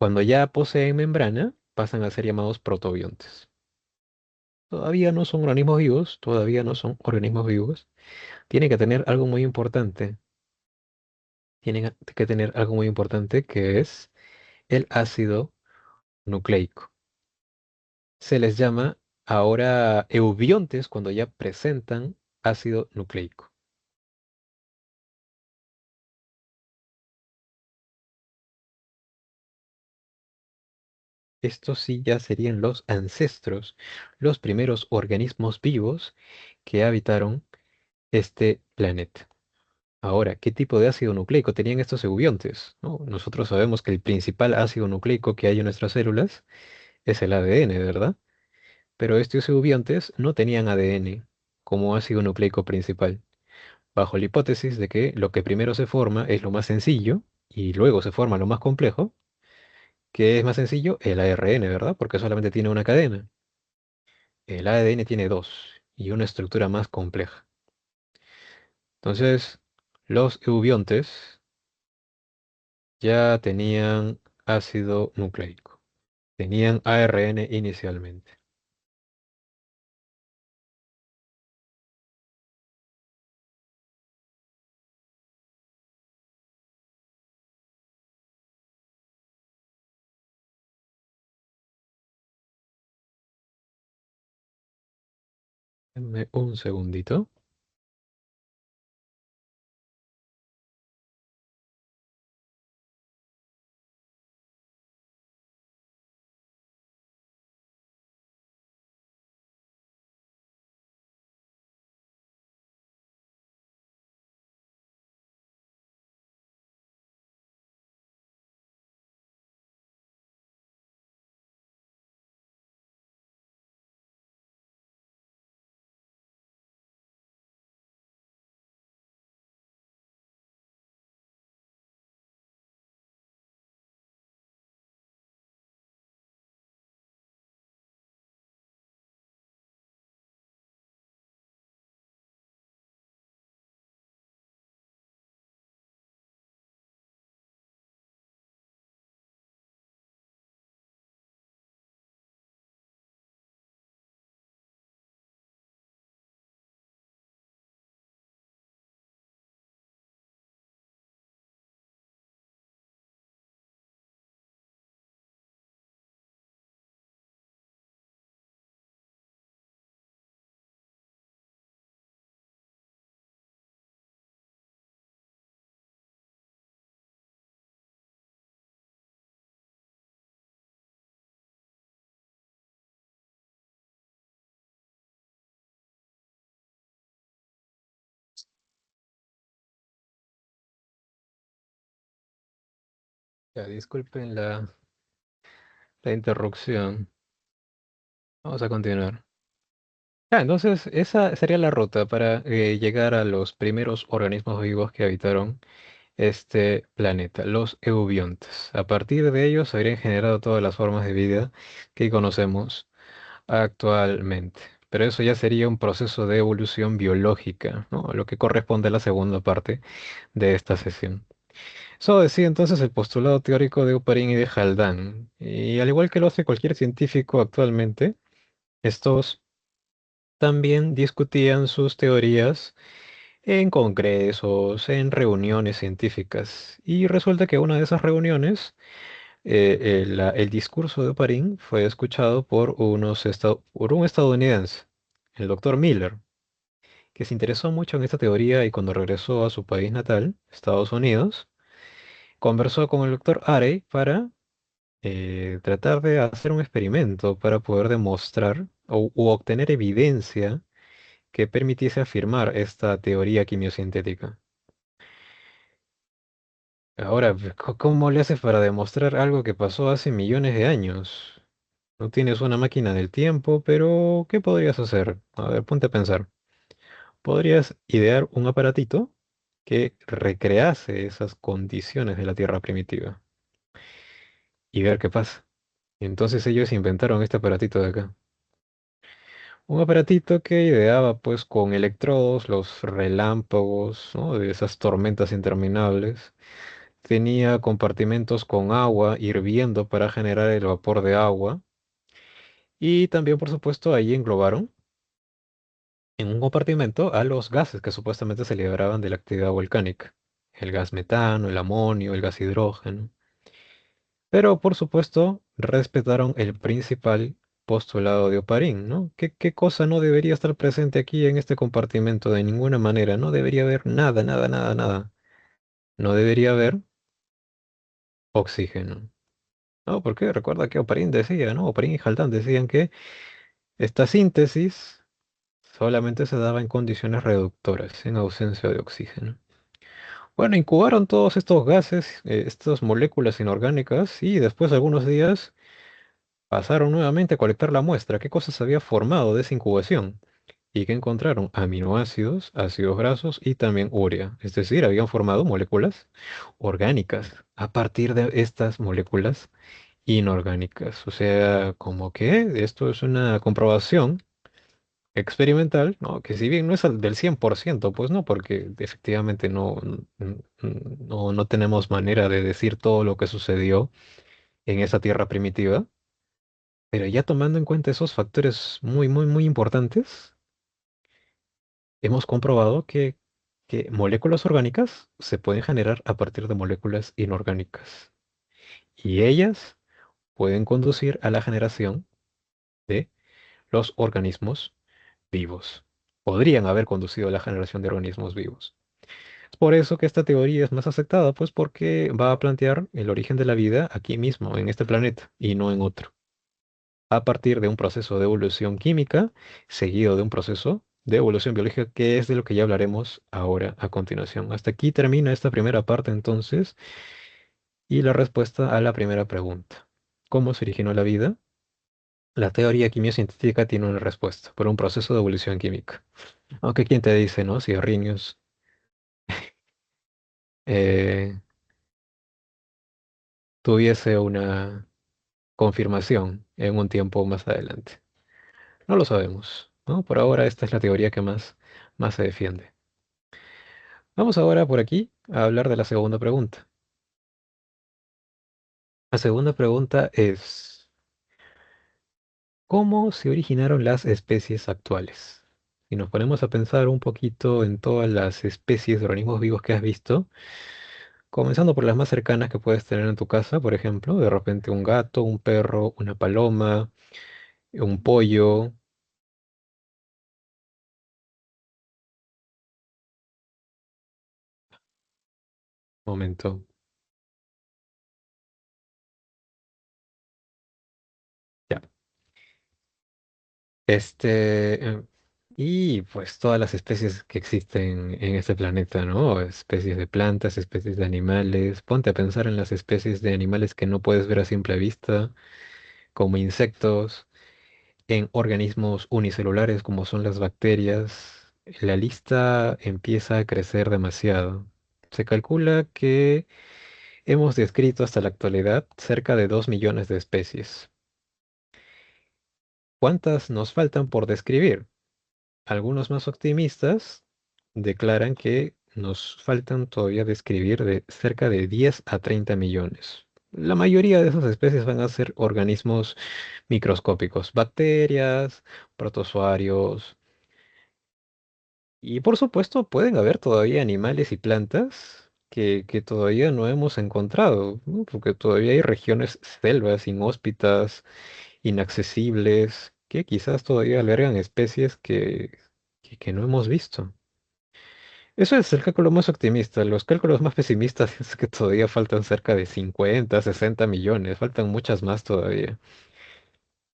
Cuando ya poseen membrana, pasan a ser llamados protobiontes. Todavía no son organismos vivos, todavía no son organismos vivos. Tienen que tener algo muy importante. Tienen que tener algo muy importante que es el ácido nucleico. Se les llama ahora eubiontes cuando ya presentan ácido nucleico. Estos sí ya serían los ancestros, los primeros organismos vivos que habitaron este planeta. Ahora, ¿qué tipo de ácido nucleico tenían estos eubiontes? ¿No? Nosotros sabemos que el principal ácido nucleico que hay en nuestras células es el ADN, ¿verdad? Pero estos eubiontes no tenían ADN como ácido nucleico principal, bajo la hipótesis de que lo que primero se forma es lo más sencillo y luego se forma lo más complejo. ¿Qué es más sencillo? El ARN, ¿verdad? Porque solamente tiene una cadena. El ADN tiene dos y una estructura más compleja. Entonces, los eubiontes ya tenían ácido nucleico. Tenían ARN inicialmente. Denme un segundito. Ya, disculpen la interrupción. Vamos a continuar. Entonces esa sería la ruta para llegar a los primeros organismos vivos que habitaron este planeta, los eubiontes. A partir de ellos se habrían generado todas las formas de vida que conocemos actualmente. Pero eso ya sería un proceso de evolución biológica, ¿no? Lo que corresponde a la segunda parte de esta sesión. Eso decía entonces el postulado teórico de Oparin y de Haldane. Y al igual que lo hace cualquier científico actualmente, estos también discutían sus teorías en congresos, en reuniones científicas. Y resulta que una de esas reuniones, el discurso de Oparin fue escuchado por, por un estadounidense, el doctor Miller, que se interesó mucho en esta teoría y cuando regresó a su país natal, Estados Unidos, conversó con el doctor Arey para tratar de hacer un experimento para poder demostrar u obtener evidencia que permitiese afirmar esta teoría quimiosintética. Ahora, pues, ¿cómo le haces para demostrar algo que pasó hace millones de años? No tienes una máquina del tiempo, pero ¿qué podrías hacer? A ver, ponte a pensar. Podrías idear un aparatito que recrease esas condiciones de la Tierra primitiva y ver qué pasa. Entonces ellos inventaron este aparatito de acá. Un aparatito que ideaba pues con electrodos los relámpagos, ¿no? De esas tormentas interminables. Tenía compartimentos con agua hirviendo para generar el vapor de agua. Y también, por supuesto, ahí englobaron en un compartimento a los gases que supuestamente se liberaban de la actividad volcánica. El gas metano, el amonio, el gas hidrógeno. Pero, por supuesto, respetaron el principal postulado de Oparin, ¿no? ¿Qué cosa no debería estar presente aquí en este compartimento de ninguna manera? No debería haber nada, nada, nada, nada. No debería haber oxígeno. ¿No? Porque recuerda que Oparin decía, ¿no? Oparin y Haldane decían que esta síntesis solamente se daba en condiciones reductoras, en ausencia de oxígeno. Bueno, incubaron todos estos gases, estas moléculas inorgánicas, y después de algunos días pasaron nuevamente a colectar la muestra, qué cosas había formado de esa incubación, y que encontraron aminoácidos, ácidos grasos y también urea. Es decir, habían formado moléculas orgánicas a partir de estas moléculas inorgánicas. O sea, como que esto es una comprobación experimental, ¿no? Que si bien no es del 100%, pues no, porque efectivamente no tenemos manera de decir todo lo que sucedió en esa tierra primitiva, pero ya tomando en cuenta esos factores muy, muy, muy importantes, hemos comprobado que moléculas orgánicas se pueden generar a partir de moléculas inorgánicas y ellas pueden conducir a la generación de los organismos vivos. Podrían haber conducido a la generación de organismos vivos. Es por eso que esta teoría es más aceptada, pues porque va a plantear el origen de la vida aquí mismo, en este planeta, y no en otro, a partir de un proceso de evolución química, seguido de un proceso de evolución biológica, que es de lo que ya hablaremos ahora a continuación. Hasta aquí termina esta primera parte entonces, y la respuesta a la primera pregunta. ¿Cómo se originó la vida? La teoría quimiosintética tiene una respuesta, por un proceso de evolución química. Aunque quién te dice, ¿no? Si Arrhenius eh, tuviese una confirmación en un tiempo más adelante. No lo sabemos, ¿no? Por ahora esta es la teoría que más se defiende. Vamos ahora por aquí a hablar de la segunda pregunta. La segunda pregunta es, ¿cómo se originaron las especies actuales? Si nos ponemos a pensar un poquito en todas las especies de organismos vivos que has visto, comenzando por las más cercanas que puedes tener en tu casa, por ejemplo, de repente un gato, un perro, una paloma, un pollo. Momento. Ya. Y pues todas las especies que existen en este planeta, ¿no? Especies de plantas, especies de animales. Ponte a pensar en las especies de animales que no puedes ver a simple vista, como insectos. En organismos unicelulares como son las bacterias, la lista empieza a crecer demasiado. Se calcula que hemos descrito hasta la actualidad cerca de 2 millones de especies. ¿Cuántas nos faltan por describir? Algunos más optimistas declaran que nos faltan todavía describir de cerca de 10 a 30 millones. La mayoría de esas especies van a ser organismos microscópicos, bacterias, protozoarios, y por supuesto pueden haber todavía animales y plantas que todavía no hemos encontrado, ¿no? Porque todavía hay regiones, selvas inhóspitas, inaccesibles, que quizás todavía albergan especies que no hemos visto. Eso es el cálculo más optimista. Los cálculos más pesimistas es que todavía faltan cerca de 50, 60 millones, faltan muchas más todavía.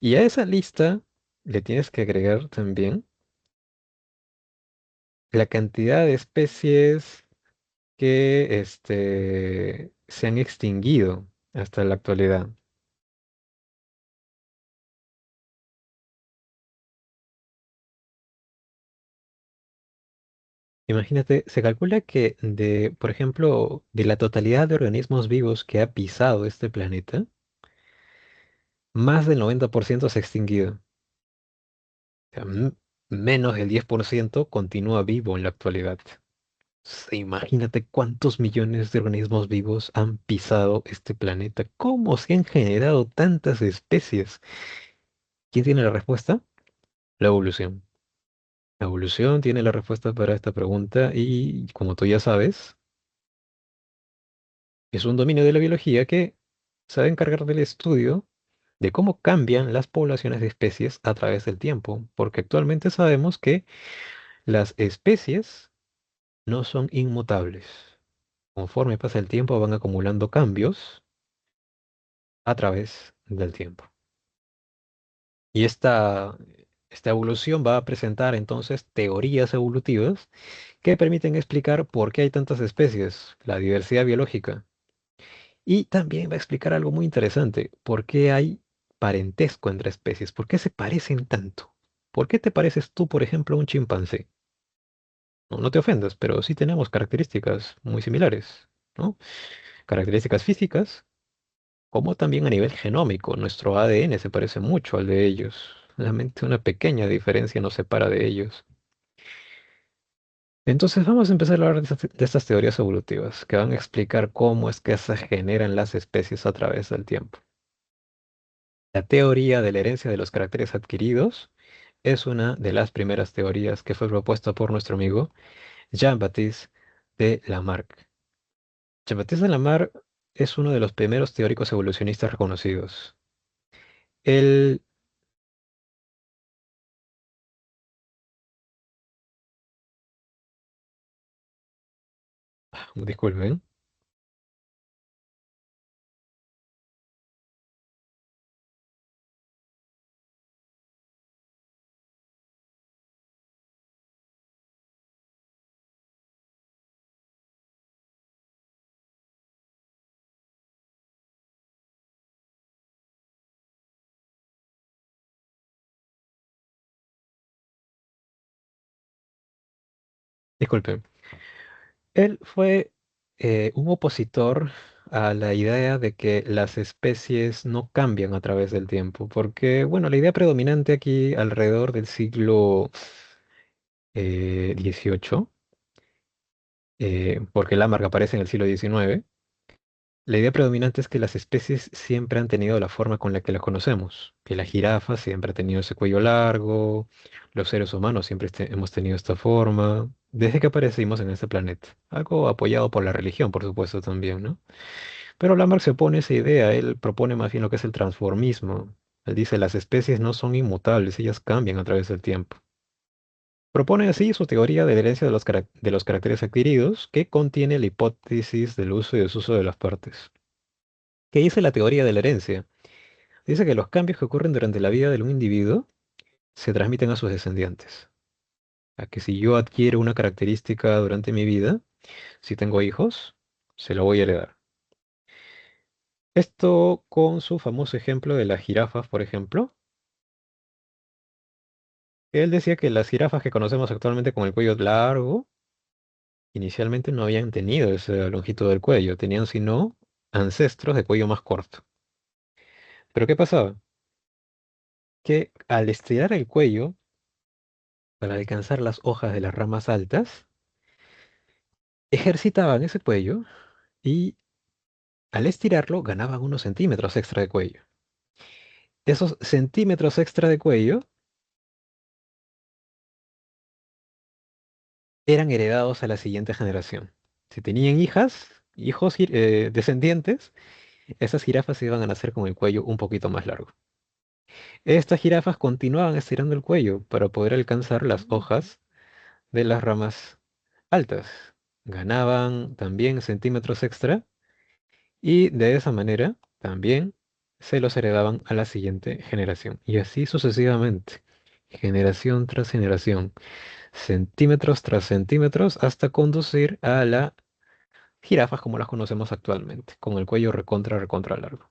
Y a esa lista le tienes que agregar también la cantidad de especies que se han extinguido hasta la actualidad. Imagínate, se calcula que por ejemplo, de la totalidad de organismos vivos que ha pisado este planeta, más del 90% se ha extinguido. O sea, menos del 10% continúa vivo en la actualidad. Imagínate cuántos millones de organismos vivos han pisado este planeta. ¿Cómo se han generado tantas especies? ¿Quién tiene la respuesta? La evolución. La evolución tiene la respuesta para esta pregunta y, como tú ya sabes, es un dominio de la biología que se va a encargar del estudio de cómo cambian las poblaciones de especies a través del tiempo, porque actualmente sabemos que las especies no son inmutables. Conforme pasa el tiempo van acumulando cambios a través del tiempo. Y esta evolución va a presentar entonces teorías evolutivas que permiten explicar por qué hay tantas especies, la diversidad biológica. Y también va a explicar algo muy interesante, por qué hay parentesco entre especies, por qué se parecen tanto. ¿Por qué te pareces tú, por ejemplo, a un chimpancé? No, no te ofendas, pero sí tenemos características muy similares, ¿no? Características físicas, como también a nivel genómico. Nuestro ADN se parece mucho al de ellos. Solamente una pequeña diferencia nos separa de ellos. Entonces vamos a empezar a hablar de estas teorías evolutivas, que van a explicar cómo es que se generan las especies a través del tiempo. La teoría de la herencia de los caracteres adquiridos es una de las primeras teorías que fue propuesta por nuestro amigo Jean-Baptiste de Lamarck. Jean-Baptiste de Lamarck es uno de los primeros teóricos evolucionistas reconocidos. Él, disculpen, disculpen. Él fue un opositor a la idea de que las especies no cambian a través del tiempo, porque, bueno, la idea predominante aquí alrededor del siglo XVIII, porque Lamarck aparece en el siglo XIX. La idea predominante es que las especies siempre han tenido la forma con la que las conocemos, que la jirafa siempre ha tenido ese cuello largo, los seres humanos siempre hemos tenido esta forma, desde que aparecimos en este planeta. Algo apoyado por la religión, por supuesto, también, ¿no? Pero Lamarck se opone a esa idea, él propone más bien lo que es el transformismo. Él dice, las especies no son inmutables, ellas cambian a través del tiempo. Propone así su teoría de la herencia de de los caracteres adquiridos, que contiene la hipótesis del uso y desuso de las partes. ¿Qué dice la teoría de la herencia? Dice que los cambios que ocurren durante la vida de un individuo se transmiten a sus descendientes. A que si yo adquiero una característica durante mi vida, si tengo hijos, se lo voy a heredar. Esto con su famoso ejemplo de las jirafas, por ejemplo. Él decía que las jirafas que conocemos actualmente con el cuello largo, inicialmente no habían tenido esa longitud del cuello, tenían sino ancestros de cuello más corto. Pero ¿qué pasaba? Que al estirar el cuello para alcanzar las hojas de las ramas altas, ejercitaban ese cuello y al estirarlo ganaban unos centímetros extra de cuello. Esos centímetros extra de cuello eran heredados a la siguiente generación. Si tenían hijas, hijos, descendientes, esas jirafas iban a nacer con el cuello un poquito más largo. Estas jirafas continuaban estirando el cuello para poder alcanzar las hojas de las ramas altas. Ganaban también centímetros extra y de esa manera también se los heredaban a la siguiente generación. Y así sucesivamente, generación tras generación, centímetros tras centímetros, hasta conducir a las jirafas como las conocemos actualmente, con el cuello recontra, recontra largo.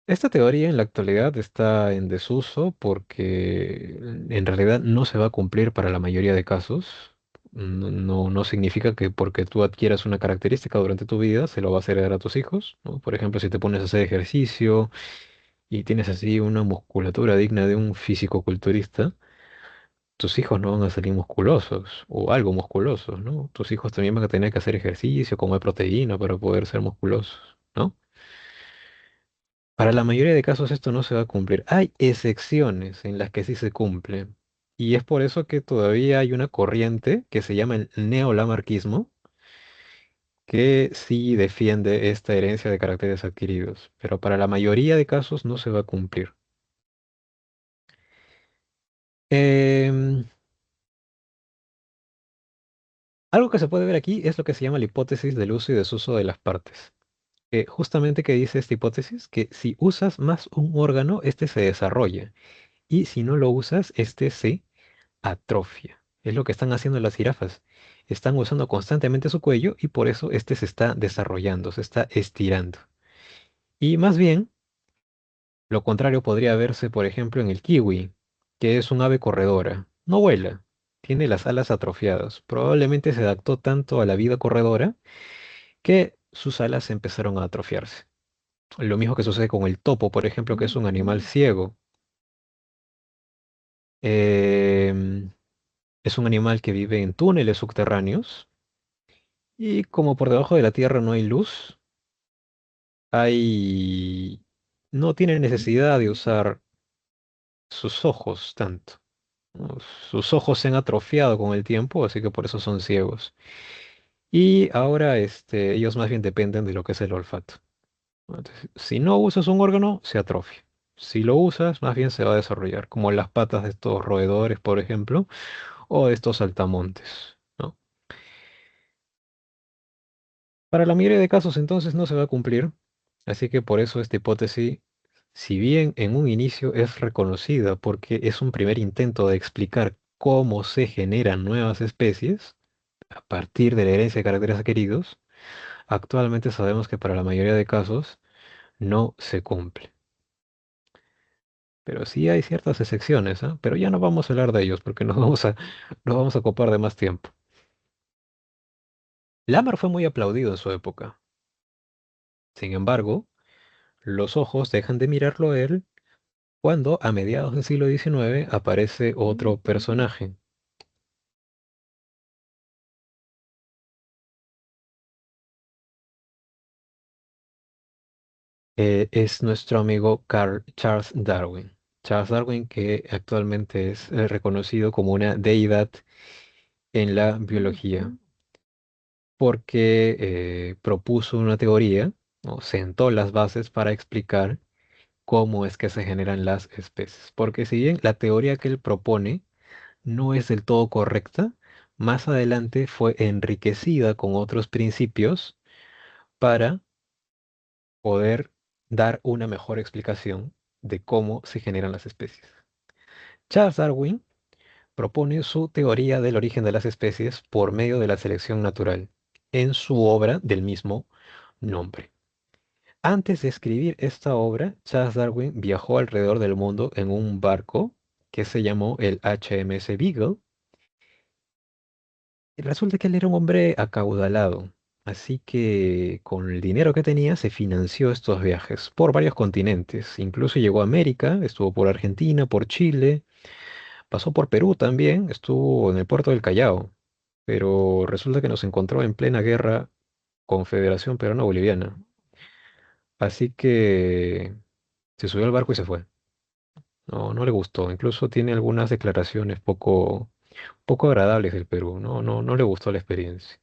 Esta teoría en la actualidad está en desuso porque en realidad no se va a cumplir para la mayoría de casos. No significa que porque tú adquieras una característica durante tu vida se lo vas a heredar a tus hijos, ¿no? Por ejemplo, si te pones a hacer ejercicio y tienes así una musculatura digna de un fisicoculturista, tus hijos no van a salir musculosos o algo musculosos, ¿no? Tus hijos también van a tener que hacer ejercicio, comer proteína para poder ser musculosos, ¿no? Para la mayoría de casos esto no se va a cumplir. Hay excepciones en las que sí se cumple. Y es por eso que todavía hay una corriente que se llama el neolamarquismo, que sí defiende esta herencia de caracteres adquiridos. Pero para la mayoría de casos no se va a cumplir. Em, Algo que se puede ver aquí es lo que se llama la hipótesis del uso y desuso de las partes. Justamente que dice esta hipótesis que si usas más un órgano, este se desarrolla. Y si no lo usas, este se atrofia. Es lo que están haciendo las jirafas. Están usando constantemente su cuello y por eso este se está desarrollando, se está estirando. Y más bien, lo contrario podría verse, por ejemplo, en el kiwi, que es un ave corredora. No vuela, tiene las alas atrofiadas. Probablemente se adaptó tanto a la vida corredora que sus alas empezaron a atrofiarse. Lo mismo que sucede con el topo, por ejemplo, que es un animal ciego. Em, es un animal que vive en túneles subterráneos. Y como por debajo de la tierra no hay luz, hay... no tiene necesidad de usar sus ojos tanto, ¿no? Sus ojos se han atrofiado con el tiempo, así que por eso son ciegos. Y ahora ellos más bien dependen de lo que es el olfato, ¿no? Entonces, si no usas un órgano, se atrofia. Si lo usas, más bien se va a desarrollar, como las patas de estos roedores, por ejemplo, o de estos saltamontes, ¿no? Para la mayoría de casos entonces no se va a cumplir, así que por eso esta hipótesis, si bien en un inicio es reconocida porque es un primer intento de explicar cómo se generan nuevas especies a partir de la herencia de caracteres adquiridos, actualmente sabemos que para la mayoría de casos no se cumple. Pero sí hay ciertas excepciones, ¿ah? Pero ya no vamos a hablar de ellos porque nos vamos a ocupar de más tiempo. Lamarck fue muy aplaudido en su época. Sin embargo, los ojos dejan de mirarlo a él cuando a mediados del siglo XIX aparece otro personaje. Es nuestro amigo Charles Darwin. Charles Darwin, que actualmente es reconocido como una deidad en la biología, porque propuso una teoría, o sentó las bases para explicar cómo es que se generan las especies. Porque si bien la teoría que él propone no es del todo correcta, más adelante fue enriquecida con otros principios para poder dar una mejor explicación de cómo se generan las especies. Charles Darwin propone su teoría del origen de las especies por medio de la selección natural en su obra del mismo nombre. Antes de escribir esta obra, Charles Darwin viajó alrededor del mundo en un barco que se llamó el HMS Beagle. Y resulta que él era un hombre acaudalado, así que con el dinero que tenía se financió estos viajes por varios continentes. Incluso llegó a América, estuvo por Argentina, por Chile, pasó por Perú también, estuvo en el puerto del Callao, pero resulta que nos encontró en plena guerra Confederación Peruano-Boliviana. Así que se subió al barco y se fue. No, no le gustó. Incluso tiene algunas declaraciones poco agradables del Perú. No, no, no le gustó la experiencia.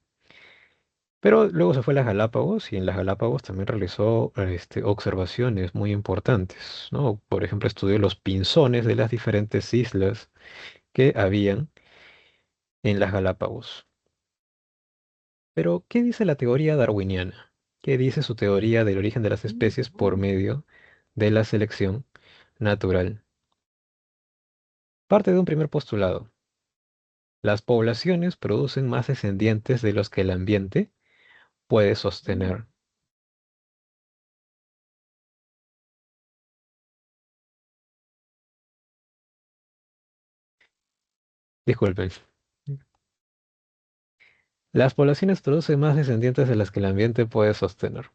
Pero luego se fue a las Galápagos y en las Galápagos también realizó observaciones muy importantes, ¿no? Por ejemplo, estudió los pinzones de las diferentes islas que habían en las Galápagos. Pero, ¿qué dice la teoría darwiniana? ¿Qué dice su teoría del origen de las especies por medio de la selección natural? Parte de un primer postulado. Las poblaciones producen más descendientes de los que el ambiente puede sostener. Disculpen. Las poblaciones producen más descendientes de las que el ambiente puede sostener.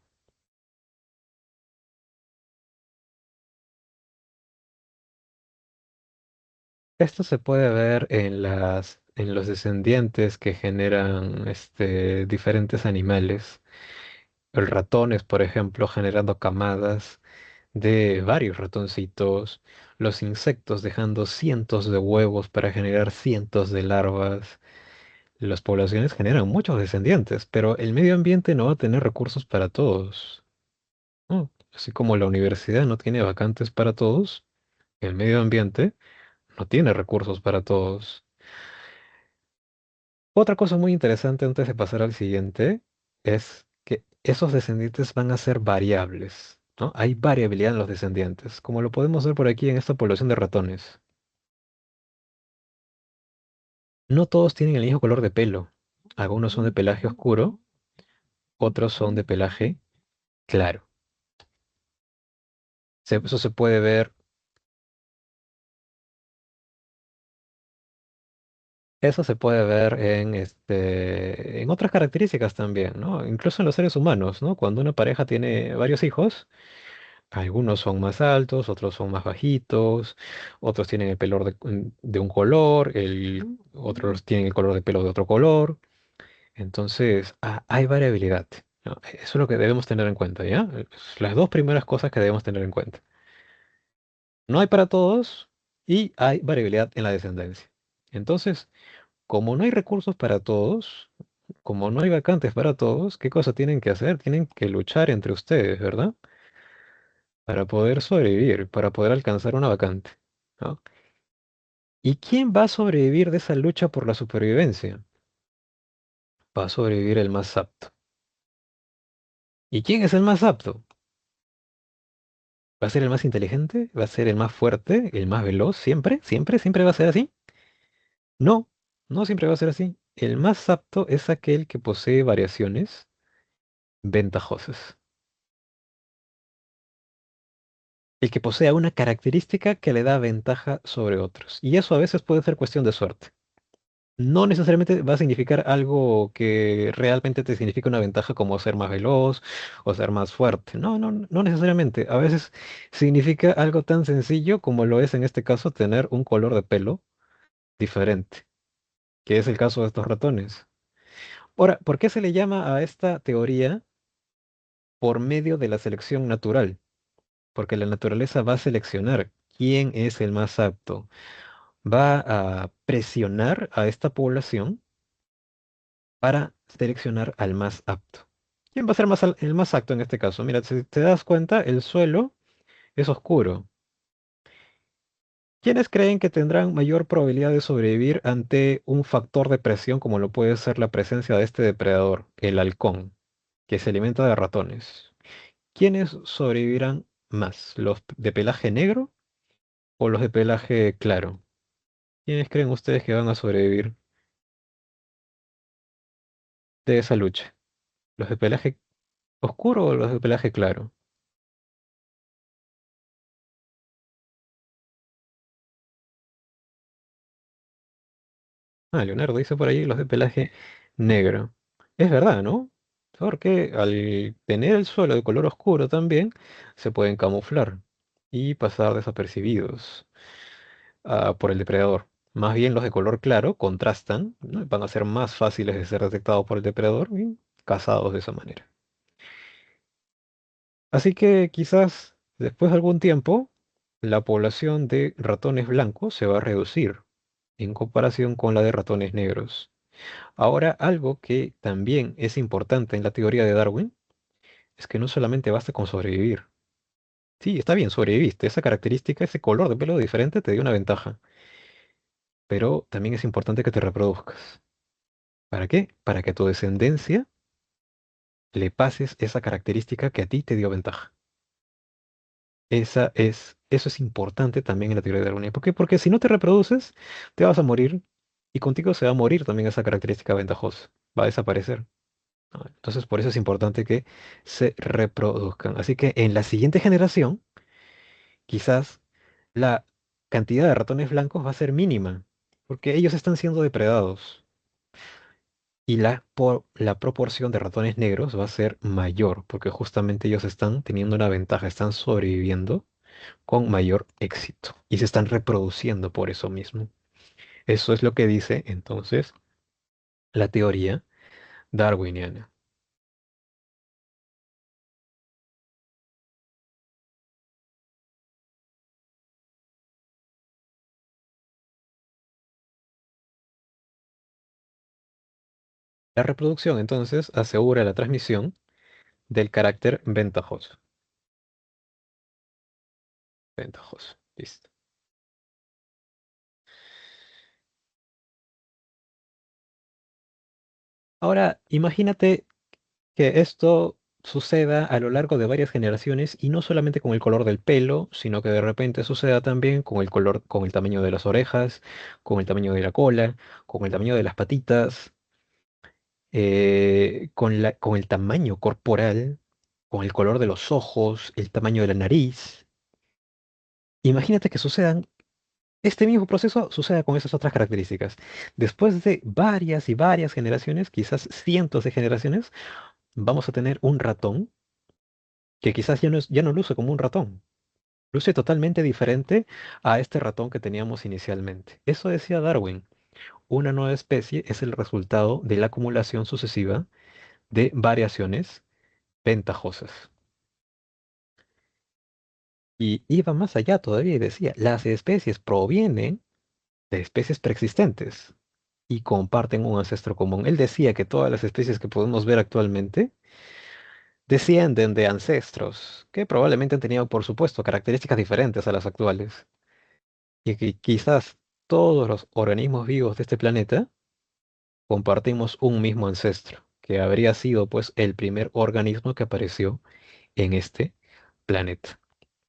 Esto se puede ver en los descendientes que generan diferentes animales. El ratones, por ejemplo, generando camadas de varios ratoncitos. Los insectos dejando cientos de huevos para generar cientos de larvas. Las poblaciones generan muchos descendientes, pero el medio ambiente no va a tener recursos para todos. ¿No? Así como la universidad no tiene vacantes para todos, el medio ambiente no tiene recursos para todos. Otra cosa muy interesante antes de pasar al siguiente es que esos descendientes van a ser variables, ¿no? Hay variabilidad en los descendientes, como lo podemos ver por aquí en esta población de ratones. No todos tienen el mismo color de pelo. Algunos son de pelaje oscuro, otros son de pelaje claro. Eso se puede ver. Eso se puede ver en otras características también, ¿no? Incluso en los seres humanos, ¿no? Cuando una pareja tiene varios hijos, algunos son más altos, otros son más bajitos, otros tienen el pelo de un color, otros tienen el color de pelo de otro color. Entonces, hay variabilidad, ¿no? Eso es lo que debemos tener en cuenta, ¿ya? Las dos primeras cosas que debemos tener en cuenta. No hay para todos y hay variabilidad en la descendencia. Entonces, como no hay recursos para todos, como no hay vacantes para todos, ¿qué cosa tienen que hacer? Tienen que luchar entre ustedes, ¿verdad? Para poder sobrevivir, para poder alcanzar una vacante, ¿no? ¿Y quién va a sobrevivir de esa lucha por la supervivencia? Va a sobrevivir el más apto. ¿Y quién es el más apto? ¿Va a ser el más inteligente? ¿Va a ser el más fuerte? ¿El más veloz? ¿Siempre? ¿Siempre? ¿Siempre va a ser así? No, no siempre va a ser así. El más apto es aquel que posee variaciones ventajosas. El que posea una característica que le da ventaja sobre otros. Y eso a veces puede ser cuestión de suerte. No necesariamente va a significar algo que realmente te significa una ventaja como ser más veloz o ser más fuerte. No, no, no necesariamente. A veces significa algo tan sencillo como lo es en este caso tener un color de pelo diferente, que es el caso de estos ratones. Ahora, ¿por qué se le llama a esta teoría por medio de la selección natural? Porque la naturaleza va a seleccionar quién es el más apto. Va a presionar a esta población para seleccionar al más apto. ¿Quién va a ser el más apto en este caso? Mira, si te das cuenta, el suelo es oscuro. ¿Quiénes creen que tendrán mayor probabilidad de sobrevivir ante un factor de presión como lo puede ser la presencia de este depredador, el halcón, que se alimenta de ratones? ¿Quiénes sobrevivirán más? ¿Los de pelaje negro o los de pelaje claro? ¿Quiénes creen ustedes que van a sobrevivir de esa lucha? ¿Los de pelaje oscuro o los de pelaje claro? Ah, Leonardo dice por ahí los de pelaje negro. Es verdad, ¿no? Porque al tener el suelo de color oscuro también, se pueden camuflar y pasar desapercibidos por el depredador. Más bien los de color claro contrastan, ¿no? Van a ser más fáciles de ser detectados por el depredador y cazados de esa manera. Así que quizás después de algún tiempo, la población de ratones blancos se va a reducir en comparación con la de ratones negros. Ahora, algo que también es importante en la teoría de Darwin es que no solamente basta con sobrevivir. Sí, está bien, sobreviviste. Esa característica, ese color de pelo diferente te dio una ventaja. Pero también es importante que te reproduzcas. ¿Para qué? Para que a tu descendencia le pases esa característica que a ti te dio ventaja. Eso es importante también en la teoría de Darwin. ¿Por qué? Porque si no te reproduces, te vas a morir y contigo se va a morir también esa característica ventajosa. Va a desaparecer. ¿No? Entonces, por eso es importante que se reproduzcan. Así que en la siguiente generación, quizás la cantidad de ratones blancos va a ser mínima, porque ellos están siendo depredados. Y la proporción de ratones negros va a ser mayor, porque justamente ellos están teniendo una ventaja, están sobreviviendo con mayor éxito y se están reproduciendo por eso mismo. Eso es lo que dice entonces la teoría darwiniana. La reproducción entonces asegura la transmisión del carácter ventajoso. Ventajoso. Listo. Ahora, imagínate que esto suceda a lo largo de varias generaciones y no solamente con el color del pelo, sino que de repente suceda también con el color, con el tamaño de las orejas, con el tamaño de la cola, con el tamaño de las patitas, con el tamaño corporal, con el color de los ojos, el tamaño de la nariz. Imagínate que sucedan, este mismo proceso suceda con esas otras características. Después de varias y varias generaciones, quizás cientos de generaciones, vamos a tener un ratón que quizás ya no luce como un ratón. Luce totalmente diferente a este ratón que teníamos inicialmente. Eso decía Darwin. Una nueva especie es el resultado de la acumulación sucesiva de variaciones ventajosas. Y iba más allá todavía y decía, las especies provienen de especies preexistentes y comparten un ancestro común. Él decía que todas las especies que podemos ver actualmente descienden de ancestros que probablemente han tenido, por supuesto, características diferentes a las actuales. Y que quizás todos los organismos vivos de este planeta compartimos un mismo ancestro, que habría sido pues el primer organismo que apareció en este planeta.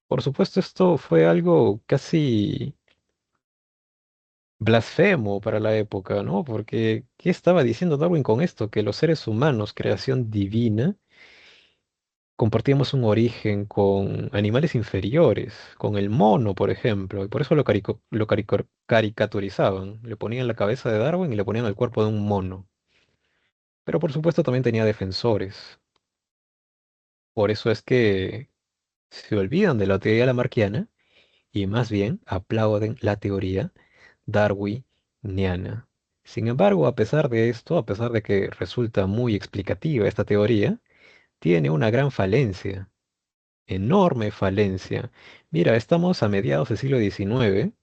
Por supuesto, esto fue algo casi blasfemo para la época, ¿no? Porque, ¿qué estaba diciendo Darwin con esto? Que los seres humanos, creación divina, compartíamos un origen con animales inferiores, con el mono, por ejemplo, y por eso caricaturizaban. Le ponían la cabeza de Darwin y le ponían el cuerpo de un mono. Pero por supuesto también tenía defensores. Por eso es que se olvidan de la teoría lamarckiana y más bien aplauden la teoría darwiniana. Sin embargo, a pesar de esto, a pesar de que resulta muy explicativa esta teoría, tiene una gran falencia, enorme falencia. Mira, estamos a mediados del siglo XIX,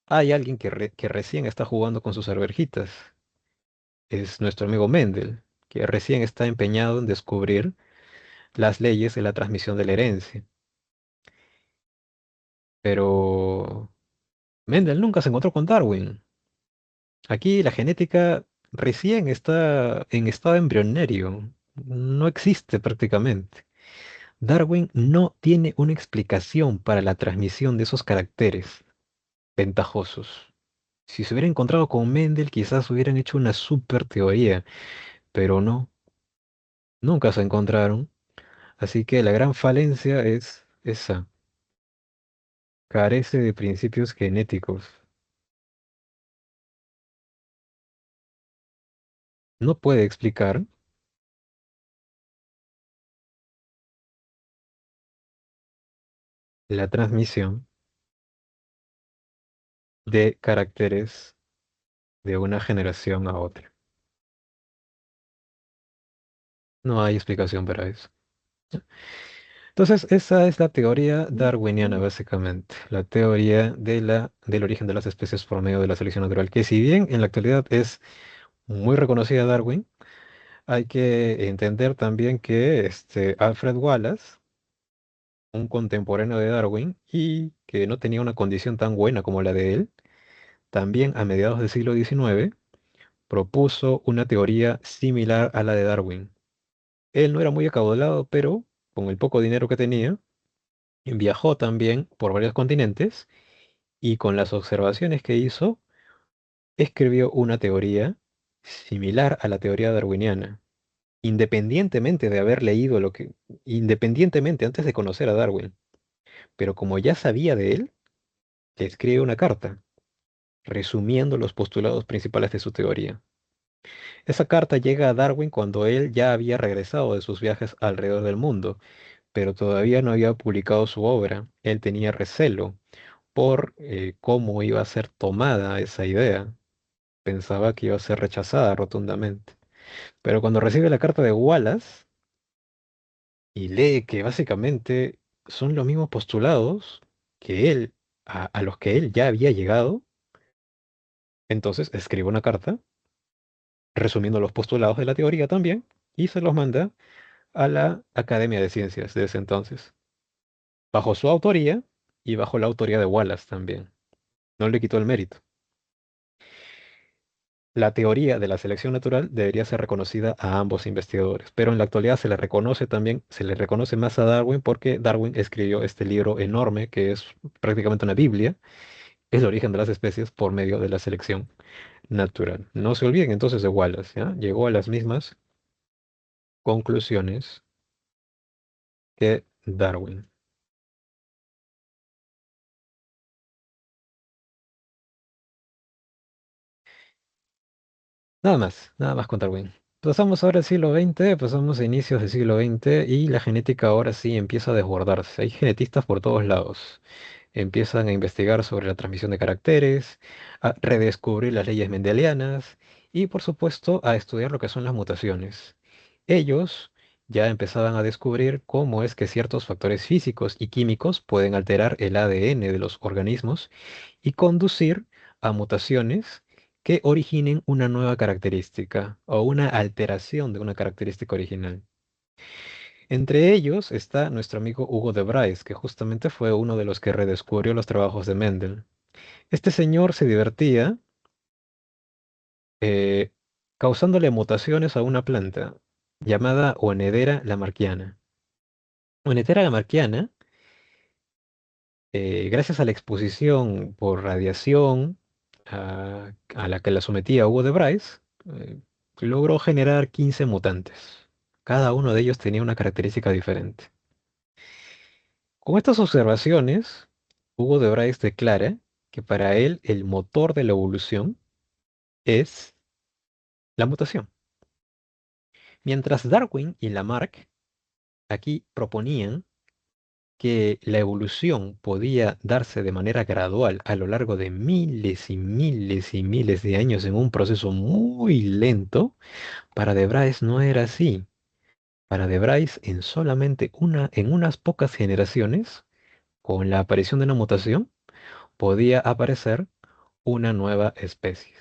hay alguien que recién está jugando con sus arvejitas. Es nuestro amigo Mendel, que recién está empeñado en descubrir las leyes de la transmisión de la herencia. Pero Mendel nunca se encontró con Darwin. Aquí la genética recién está en estado embrionario. No existe prácticamente. Darwin no tiene una explicación para la transmisión de esos caracteres ventajosos. Si se hubiera encontrado con Mendel, quizás hubieran hecho una super teoría, pero no, nunca se encontraron. Así que la gran falencia es esa, carece de principios genéticos. no puede explicar la transmisión de caracteres de una generación a otra. No hay explicación para eso. Entonces, esa es la teoría darwiniana, básicamente. La teoría del origen de las especies por medio de la selección natural, que si bien en la actualidad es muy reconocida Darwin, hay que entender también que Alfred Wallace, un contemporáneo de Darwin, y que no tenía una condición tan buena como la de él, también a mediados del siglo XIX propuso una teoría similar a la de Darwin. Él no era muy acaudalado, pero con el poco dinero que tenía, viajó también por varios continentes y con las observaciones que hizo, escribió una teoría similar a la teoría darwiniana, independientemente de haber leído independientemente antes de conocer a Darwin. Pero como ya sabía de él, le escribe una carta, resumiendo los postulados principales de su teoría. Esa carta llega a Darwin cuando él ya había regresado de sus viajes alrededor del mundo, pero todavía no había publicado su obra. Él tenía recelo por cómo iba a ser tomada esa idea. Pensaba que iba a ser rechazada rotundamente. Pero cuando recibe la carta de Wallace y lee que básicamente son los mismos postulados que él, a los que él ya había llegado, entonces escribe una carta resumiendo los postulados de la teoría también y se los manda a la Academia de Ciencias de ese entonces, bajo su autoría y bajo la autoría de Wallace también. No le quitó el mérito. La teoría de la selección natural debería ser reconocida a ambos investigadores, pero en la actualidad se le reconoce también, se le reconoce más a Darwin porque Darwin escribió este libro enorme que es prácticamente una Biblia, el origen de las especies por medio de la selección natural. No se olviden entonces de Wallace, ¿ya? Llegó a las mismas conclusiones que Darwin. Nada más con Darwin. Pasamos ahora al siglo XX, pasamos a inicios del siglo XX y la genética ahora sí empieza a desbordarse. Hay genetistas por todos lados. Empiezan a investigar sobre la transmisión de caracteres, a redescubrir las leyes mendelianas y, por supuesto, a estudiar lo que son las mutaciones. Ellos ya empezaban a descubrir cómo es que ciertos factores físicos y químicos pueden alterar el ADN de los organismos y conducir a mutaciones que originen una nueva característica o una alteración de una característica original. Entre ellos está nuestro amigo Hugo de Brais, que justamente fue uno de los que redescubrió los trabajos de Mendel. Este señor se divertía eh, causándole mutaciones a una planta llamada Oenedera lamarckiana. Oenedera lamarckiana, gracias a la exposición por radiación a la que la sometía Hugo de Brais, logró generar 15 mutantes. Cada uno de ellos tenía una característica diferente. Con estas observaciones, Hugo de Brais declara que para él el motor de la evolución es la mutación. Mientras Darwin y Lamarck aquí proponían que la evolución podía darse de manera gradual a lo largo de miles y miles y miles de años en un proceso muy lento, para De Brais no era así. Para De Brais en unas pocas generaciones, con la aparición de una mutación, podía aparecer una nueva especie.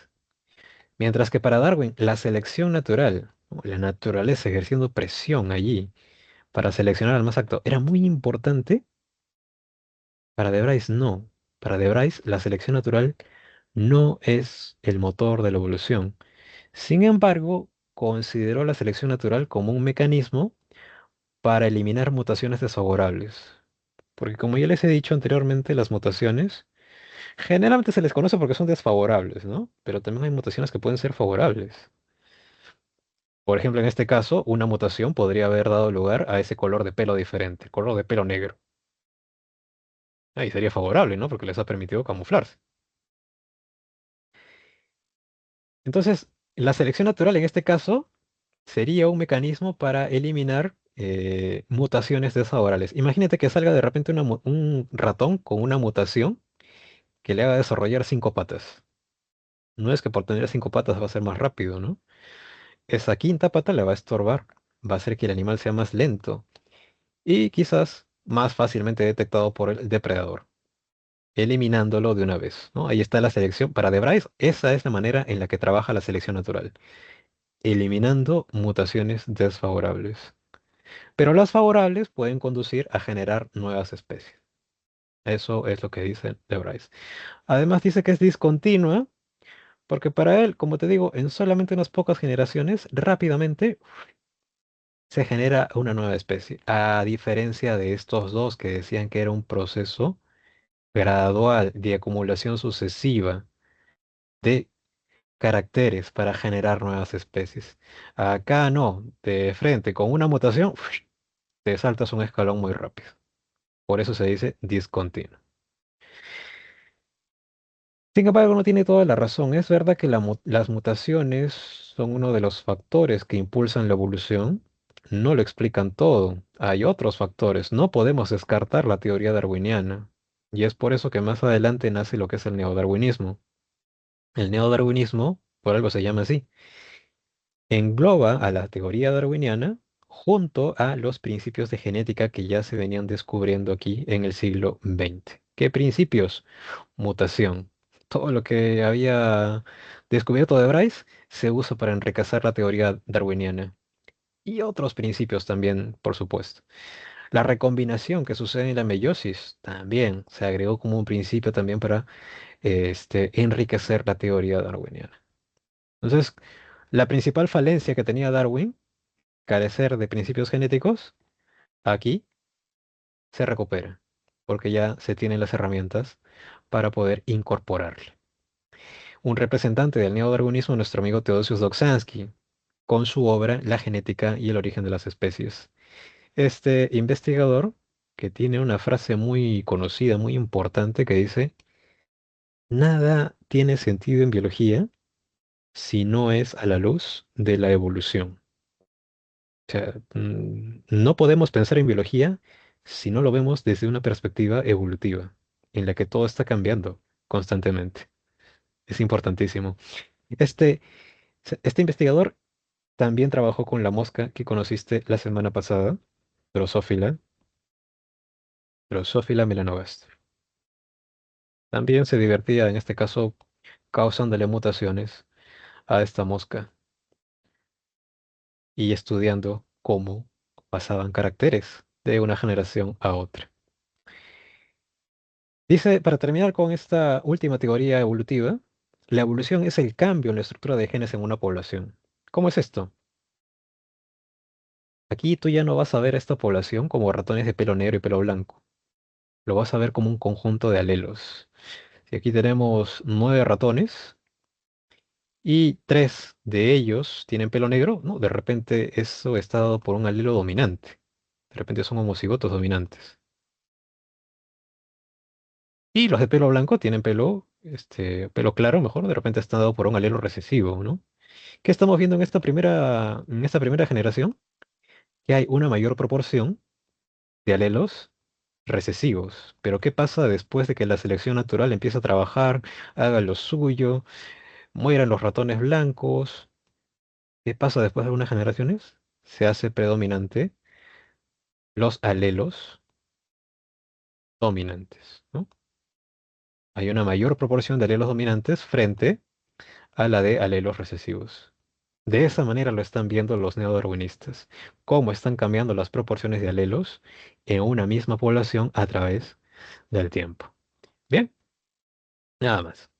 Mientras que para Darwin, la selección natural, o la naturaleza ejerciendo presión allí para seleccionar al más apto, era muy importante, para De Brais no. Para De Brais, la selección natural no es el motor de la evolución. Sin embargo, consideró la selección natural como un mecanismo para eliminar mutaciones desfavorables. Porque como ya les he dicho anteriormente, las mutaciones generalmente se les conoce porque son desfavorables, ¿no? Pero también hay mutaciones que pueden ser favorables. Por ejemplo, en este caso, una mutación podría haber dado lugar a ese color de pelo diferente, color de pelo negro. Ahí sería favorable, ¿no? Porque les ha permitido camuflarse. Entonces, La selección natural en este caso sería un mecanismo para eliminar mutaciones desfavorables. Imagínate que salga de repente un ratón con una mutación que le haga desarrollar cinco patas. No es que por tener cinco patas va a ser más rápido, ¿no? Esa quinta pata le va a estorbar, va a hacer que el animal sea más lento y quizás más fácilmente detectado por el depredador, eliminándolo de una vez, ¿no? Ahí está la selección. Para De Vries, esa es la manera en la que trabaja la selección natural, eliminando mutaciones desfavorables. Pero las favorables pueden conducir a generar nuevas especies. Eso es lo que dice De Vries. Además dice que es discontinua, porque para él, como te digo, en solamente unas pocas generaciones, rápidamente se genera una nueva especie. A diferencia de estos dos que decían que era un proceso gradual de acumulación sucesiva de caracteres para generar nuevas especies. Acá no, de frente, con una mutación, te saltas un escalón muy rápido. Por eso se dice discontinuo. Sin embargo, no tiene toda la razón. Es verdad que las mutaciones son uno de los factores que impulsan la evolución. No lo explican todo. Hay otros factores. No podemos descartar la teoría darwiniana. Y es por eso que más adelante nace lo que es el neodarwinismo. El neodarwinismo, por algo se llama así, engloba a la teoría darwiniana junto a los principios de genética que ya se venían descubriendo aquí en el siglo XX. ¿Qué principios? Mutación. Todo lo que había descubierto de Bryce se usa para enriquecer la teoría darwiniana. Y otros principios también, por supuesto. La recombinación que sucede en la meiosis también se agregó como un principio también para enriquecer la teoría darwiniana. Entonces, la principal falencia que tenía Darwin, carecer de principios genéticos, aquí se recupera, porque ya se tienen las herramientas para poder incorporarle. Un representante del neodarwinismo, nuestro amigo Teodosius Dobzhansky, con su obra La genética y el origen de las especies. Este investigador, que tiene una frase muy conocida, muy importante, que dice, nada tiene sentido en biología si no es a la luz de la evolución. O sea, no podemos pensar en biología si no lo vemos desde una perspectiva evolutiva, en la que todo está cambiando constantemente. Es importantísimo. Este, este investigador también trabajó con la mosca que conociste la semana pasada, Drosophila, Drosophila melanogaster. También se divertía, en este caso, causándole mutaciones a esta mosca y estudiando cómo pasaban caracteres de una generación a otra. Dice, para terminar con esta última teoría evolutiva, la evolución es el cambio en la estructura de genes en una población. ¿Cómo es esto? Aquí tú ya no vas a ver a esta población como ratones de pelo negro y pelo blanco. Lo vas a ver como un conjunto de alelos. Si aquí tenemos 9 ratones y 3 de ellos tienen pelo negro, no, de repente eso está dado por un alelo dominante. De repente son homocigotos dominantes. Y los de pelo blanco tienen pelo claro, mejor, de repente está dado por un alelo recesivo, ¿no? ¿Qué estamos viendo en esta primera generación? Que hay una mayor proporción de alelos recesivos. Pero ¿qué pasa después de que la selección natural empieza a trabajar, haga lo suyo, mueran los ratones blancos? ¿Qué pasa después de algunas generaciones? Se hace predominante los alelos dominantes, ¿no? Hay una mayor proporción de alelos dominantes frente a la de alelos recesivos. De esa manera lo están viendo los neodarwinistas, cómo están cambiando las proporciones de alelos en una misma población a través del tiempo. Bien, nada más.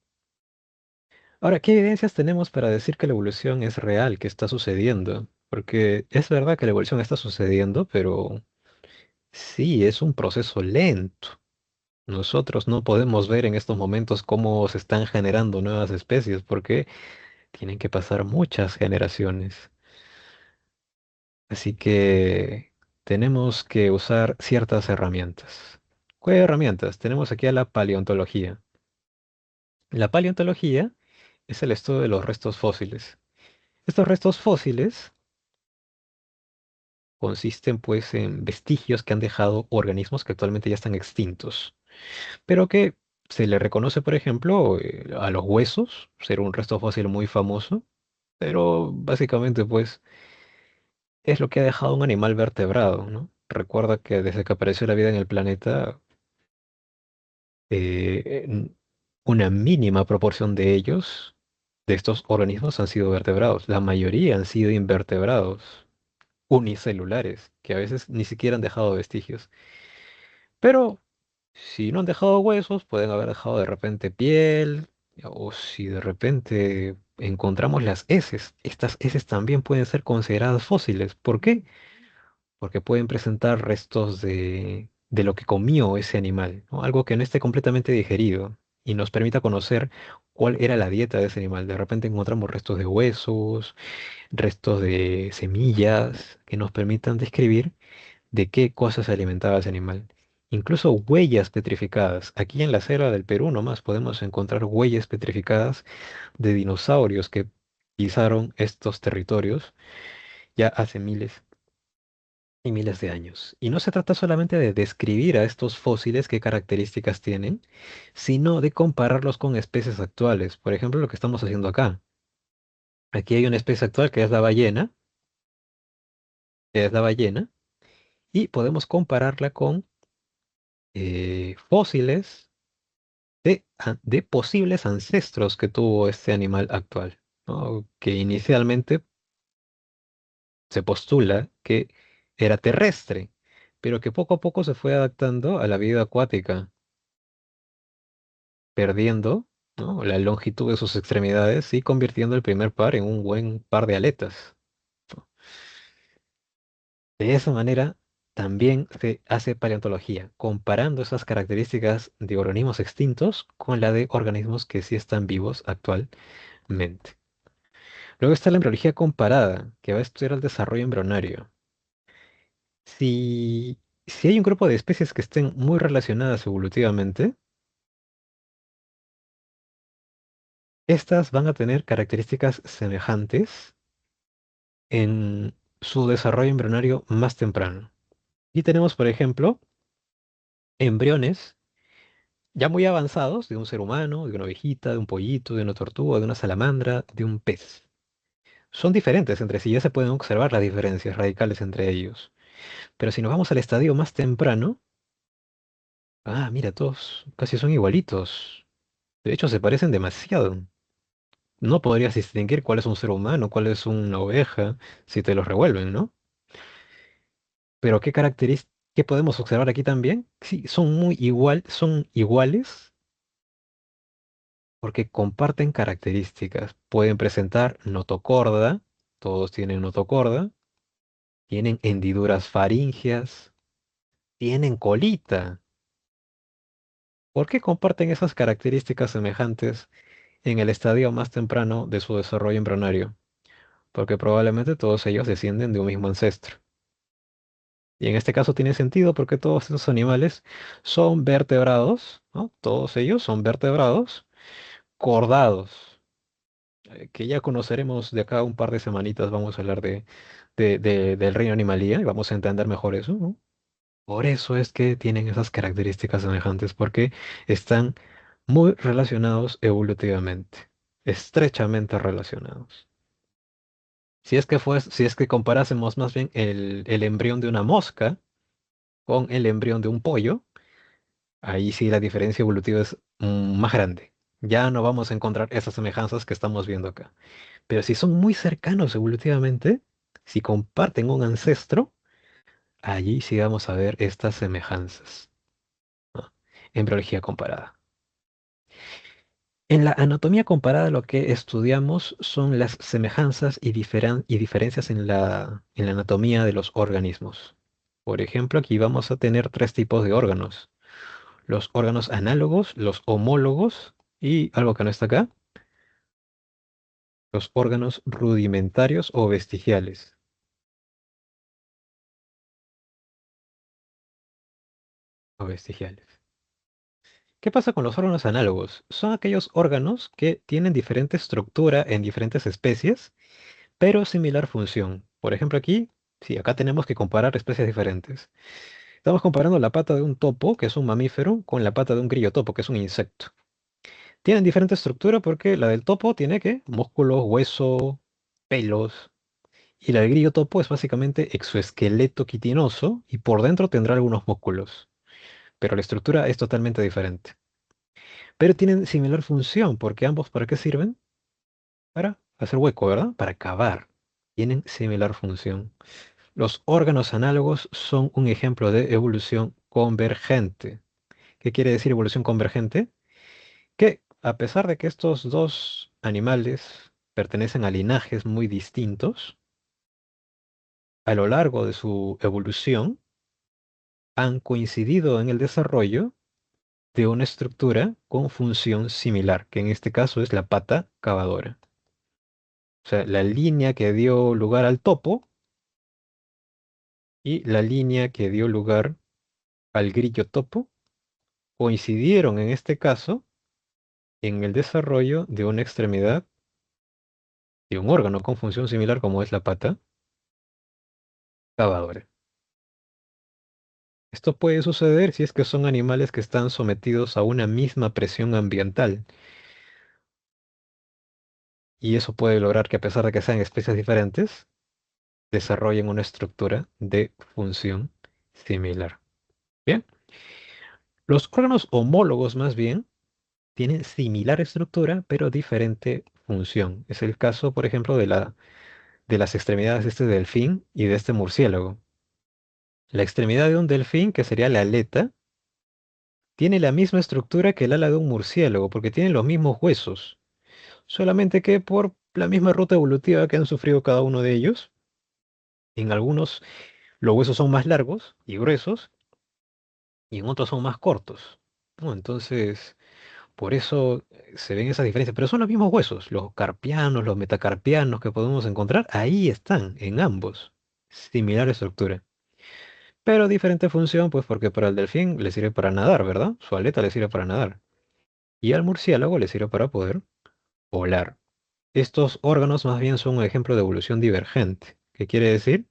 Ahora, ¿qué evidencias tenemos para decir que la evolución es real, que está sucediendo? Porque es verdad que la evolución está sucediendo, pero sí, es un proceso lento. Nosotros no podemos ver en estos momentos cómo se están generando nuevas especies, porque tienen que pasar muchas generaciones. Así que tenemos que usar ciertas herramientas. ¿Qué herramientas? Tenemos aquí a la paleontología. La paleontología es el estudio de los restos fósiles. Estos restos fósiles consisten pues en vestigios que han dejado organismos que actualmente ya están extintos, pero que se le reconoce, por ejemplo, a los huesos, ser un resto fósil muy famoso, pero básicamente pues es lo que ha dejado un animal vertebrado, ¿no? Recuerda que desde que apareció la vida en el planeta, una mínima proporción de ellos, de estos organismos, han sido vertebrados. La mayoría han sido invertebrados, unicelulares, que a veces ni siquiera han dejado vestigios. Pero si no han dejado huesos, pueden haber dejado de repente piel, o si de repente encontramos las heces, estas heces también pueden ser consideradas fósiles. ¿Por qué? Porque pueden presentar restos de lo que comió ese animal, ¿no? Algo que no esté completamente digerido y nos permita conocer cuál era la dieta de ese animal. De repente encontramos restos de huesos, restos de semillas que nos permitan describir de qué cosas se alimentaba ese animal. Incluso huellas petrificadas. Aquí en la selva del Perú nomás podemos encontrar huellas petrificadas de dinosaurios que pisaron estos territorios ya hace miles y miles de años. Y no se trata solamente de describir a estos fósiles qué características tienen, sino de compararlos con especies actuales. Por ejemplo, lo que estamos haciendo acá. Aquí hay una especie actual que es la ballena, y podemos compararla con fósiles de posibles ancestros que tuvo este animal actual, ¿no? Que inicialmente se postula que era terrestre, pero que poco a poco se fue adaptando a la vida acuática, perdiendo, ¿no?, la longitud de sus extremidades y convirtiendo el primer par en un buen par de aletas. De esa manera, también se hace paleontología, comparando esas características de organismos extintos con la de organismos que sí están vivos actualmente. Luego está la embriología comparada, que va a estudiar el desarrollo embrionario. Si hay un grupo de especies que estén muy relacionadas evolutivamente, estas van a tener características semejantes en su desarrollo embrionario más temprano. Y tenemos, por ejemplo, embriones ya muy avanzados de un ser humano, de una ovejita, de un pollito, de una tortuga, de una salamandra, de un pez. Son diferentes entre sí, ya se pueden observar las diferencias radicales entre ellos. Pero si nos vamos al estadio más temprano, mira, todos casi son igualitos. De hecho, se parecen demasiado. No podrías distinguir cuál es un ser humano, cuál es una oveja, si te los revuelven, ¿no? Pero ¿qué características que podemos observar aquí también? Sí, son iguales porque comparten características. Pueden presentar notocorda, todos tienen notocorda, tienen hendiduras faríngeas, tienen colita. ¿Por qué comparten esas características semejantes en el estadio más temprano de su desarrollo embrionario? Porque probablemente todos ellos descienden de un mismo ancestro. Y en este caso tiene sentido porque todos estos animales son vertebrados, ¿no? Todos ellos son vertebrados, cordados, que ya conoceremos de acá a un par de semanitas, vamos a hablar del reino animalía y vamos a entender mejor eso, ¿no? Por eso es que tienen esas características semejantes, porque están muy relacionados evolutivamente, estrechamente relacionados. Si es que comparásemos más bien el embrión de una mosca con el embrión de un pollo, ahí sí la diferencia evolutiva es más grande. Ya no vamos a encontrar esas semejanzas que estamos viendo acá. Pero si son muy cercanos evolutivamente, si comparten un ancestro, allí sí vamos a ver estas semejanzas, ¿no? Embriología comparada. En la anatomía comparada lo que estudiamos son las semejanzas y diferencias en la anatomía de los organismos. Por ejemplo, aquí vamos a tener tres tipos de órganos: los órganos análogos, los homólogos y algo que no está acá, los órganos rudimentarios o vestigiales. O vestigiales. ¿Qué pasa con los órganos análogos? Son aquellos órganos que tienen diferente estructura en diferentes especies, pero similar función. Por ejemplo, aquí, sí, acá tenemos que comparar especies diferentes. Estamos comparando la pata de un topo, que es un mamífero, con la pata de un grillo topo, que es un insecto. Tienen diferente estructura porque la del topo tiene que músculos, hueso, pelos, y la del grillo topo es básicamente exoesqueleto quitinoso y por dentro tendrá algunos músculos, pero la estructura es totalmente diferente. Pero tienen similar función porque ambos ¿para qué sirven? Para hacer hueco, ¿verdad? Para cavar. Tienen similar función. Los órganos análogos son un ejemplo de evolución convergente. ¿Qué quiere decir evolución convergente? Que a pesar de que estos dos animales pertenecen a linajes muy distintos, a lo largo de su evolución han coincidido en el desarrollo de una estructura con función similar, que en este caso es la pata cavadora. O sea, la línea que dio lugar al topo y la línea que dio lugar al grillo topo coincidieron en este caso en el desarrollo de una extremidad de un órgano con función similar como es la pata cavadora. Esto puede suceder si es que son animales que están sometidos a una misma presión ambiental, y eso puede lograr que a pesar de que sean especies diferentes, desarrollen una estructura de función similar. Bien, los órganos homólogos más bien tienen similar estructura pero diferente función. Es el caso, por ejemplo, de las extremidades de este delfín y de este murciélago. La extremidad de un delfín, que sería la aleta, tiene la misma estructura que el ala de un murciélago porque tienen los mismos huesos. Solamente que por la misma ruta evolutiva que han sufrido cada uno de ellos, en algunos los huesos son más largos y gruesos y en otros son más cortos, ¿no? Entonces, por eso se ven esas diferencias, pero son los mismos huesos, los carpianos, los metacarpianos que podemos encontrar, ahí están, en ambos. Similar estructura. Pero diferente función, pues porque para el delfín le sirve para nadar, ¿verdad? Su aleta le sirve para nadar. Y al murciélago le sirve para poder volar. Estos órganos más bien son un ejemplo de evolución divergente. ¿Qué quiere decir?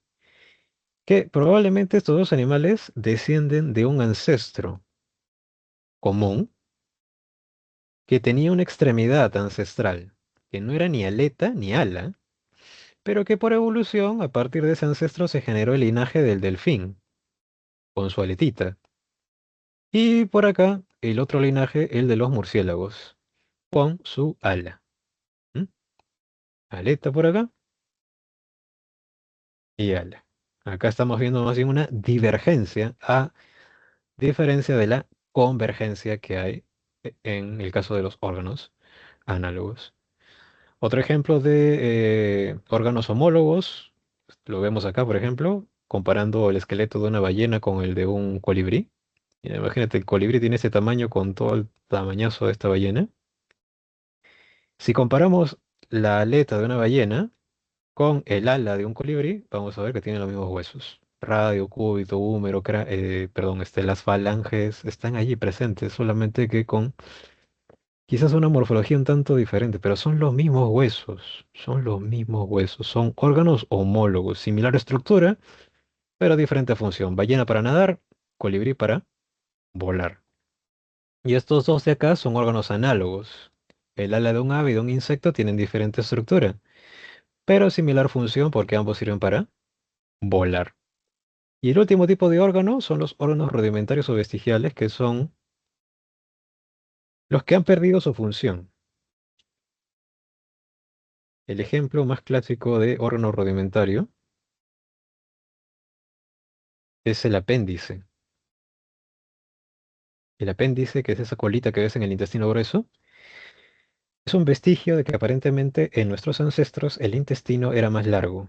Que probablemente estos dos animales descienden de un ancestro común que tenía una extremidad ancestral, que no era ni aleta ni ala, pero que por evolución a partir de ese ancestro se generó el linaje del delfín, con su aletita. Y por acá el otro linaje, el de los murciélagos, con su ala. ¿Mm? Aleta por acá y ala. Acá estamos viendo más bien una divergencia a diferencia de la convergencia que hay en el caso de los órganos análogos. Otro ejemplo de órganos homólogos, lo vemos acá, por ejemplo, comparando el esqueleto de una ballena con el de un colibrí. Mira, imagínate, el colibrí tiene ese tamaño con todo el tamañazo de esta ballena. Si comparamos la aleta de una ballena con el ala de un colibrí, vamos a ver que tienen los mismos huesos. Radio, cúbito, húmero, perdón, las falanges están allí presentes, solamente que con quizás una morfología un tanto diferente, pero son los mismos huesos, son órganos homólogos, similar estructura, pero diferente función. Ballena para nadar, colibrí para volar. Y estos dos de acá son órganos análogos. El ala de un ave y de un insecto tienen diferente estructura, pero similar función porque ambos sirven para volar. Y el último tipo de órgano son los órganos rudimentarios o vestigiales, que son los que han perdido su función. El ejemplo más clásico de órgano rudimentario es el apéndice. El apéndice, que es esa colita que ves en el intestino grueso, es un vestigio de que aparentemente en nuestros ancestros el intestino era más largo,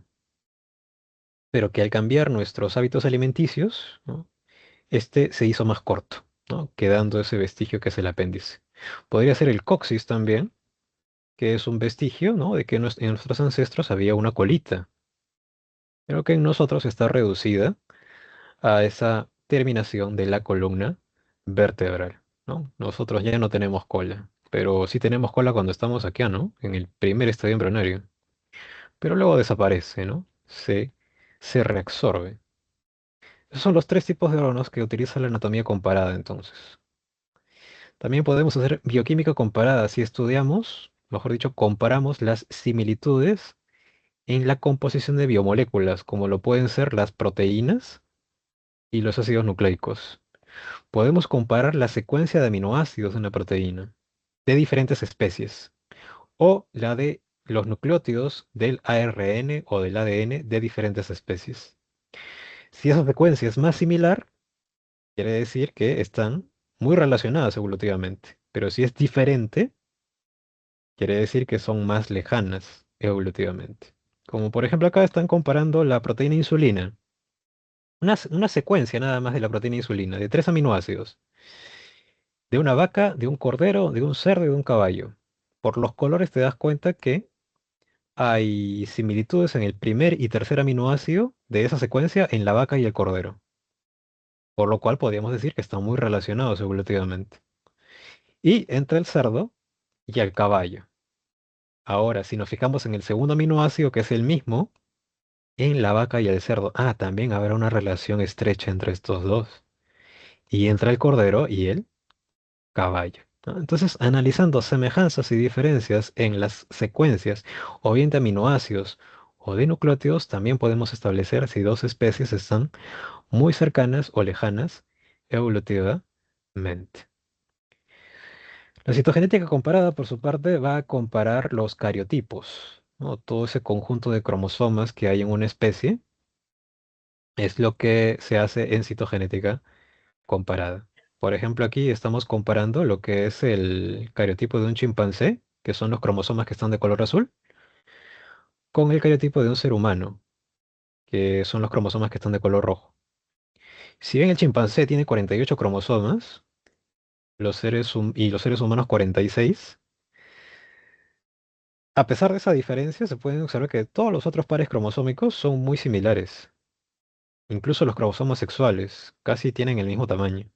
pero que al cambiar nuestros hábitos alimenticios, ¿no? Este se hizo más corto, ¿no? Quedando ese vestigio que es el apéndice. Podría ser el coxis también, que es un vestigio, ¿no? De que en nuestros ancestros había una colita, pero que en nosotros está reducida a esa terminación de la columna vertebral, ¿no? Nosotros ya no tenemos cola, pero sí tenemos cola cuando estamos aquí, ¿no? En el primer estadio embrionario. pero luego desaparece, ¿no? Se reabsorbe. Esos son los tres tipos de órganos que utiliza la anatomía comparada, entonces. También podemos hacer bioquímica comparada si estudiamos, mejor dicho, comparamos las similitudes en la composición de biomoléculas, como lo pueden ser las proteínas y los ácidos nucleicos. Podemos comparar la secuencia de aminoácidos de una proteína de diferentes especies o la de los nucleótidos del ARN o del ADN de diferentes especies. Si esa secuencia es más similar, quiere decir que están muy relacionadas evolutivamente. Pero si es diferente, quiere decir que son más lejanas evolutivamente. Como por ejemplo acá están comparando la proteína insulina. Una secuencia nada más de la proteína insulina, de tres aminoácidos. De una vaca, de un cordero, de un cerdo y de un caballo. Por los colores te das cuenta que hay similitudes en el primer y tercer aminoácido de esa secuencia en la vaca y el cordero. Por lo cual podríamos decir que están muy relacionados evolutivamente. Y entre el cerdo y el caballo. Ahora, si nos fijamos en el segundo aminoácido, que es el mismo, en la vaca y el cerdo, también habrá una relación estrecha entre estos dos. Y entre el cordero y el caballo, ¿no? Entonces, analizando semejanzas y diferencias en las secuencias, o bien de aminoácidos o de nucleótidos, también podemos establecer si dos especies están muy cercanas o lejanas evolutivamente. La citogenética comparada, por su parte, va a comparar los cariotipos, ¿no? Todo ese conjunto de cromosomas que hay en una especie es lo que se hace en citogenética comparada. Por ejemplo, aquí estamos comparando lo que es el cariotipo de un chimpancé, que son los cromosomas que están de color azul, con el cariotipo de un ser humano, que son los cromosomas que están de color rojo. Si bien el chimpancé tiene 48 cromosomas, y los seres humanos 46, a pesar de esa diferencia, se pueden observar que todos los otros pares cromosómicos son muy similares. Incluso los cromosomas sexuales casi tienen el mismo tamaño.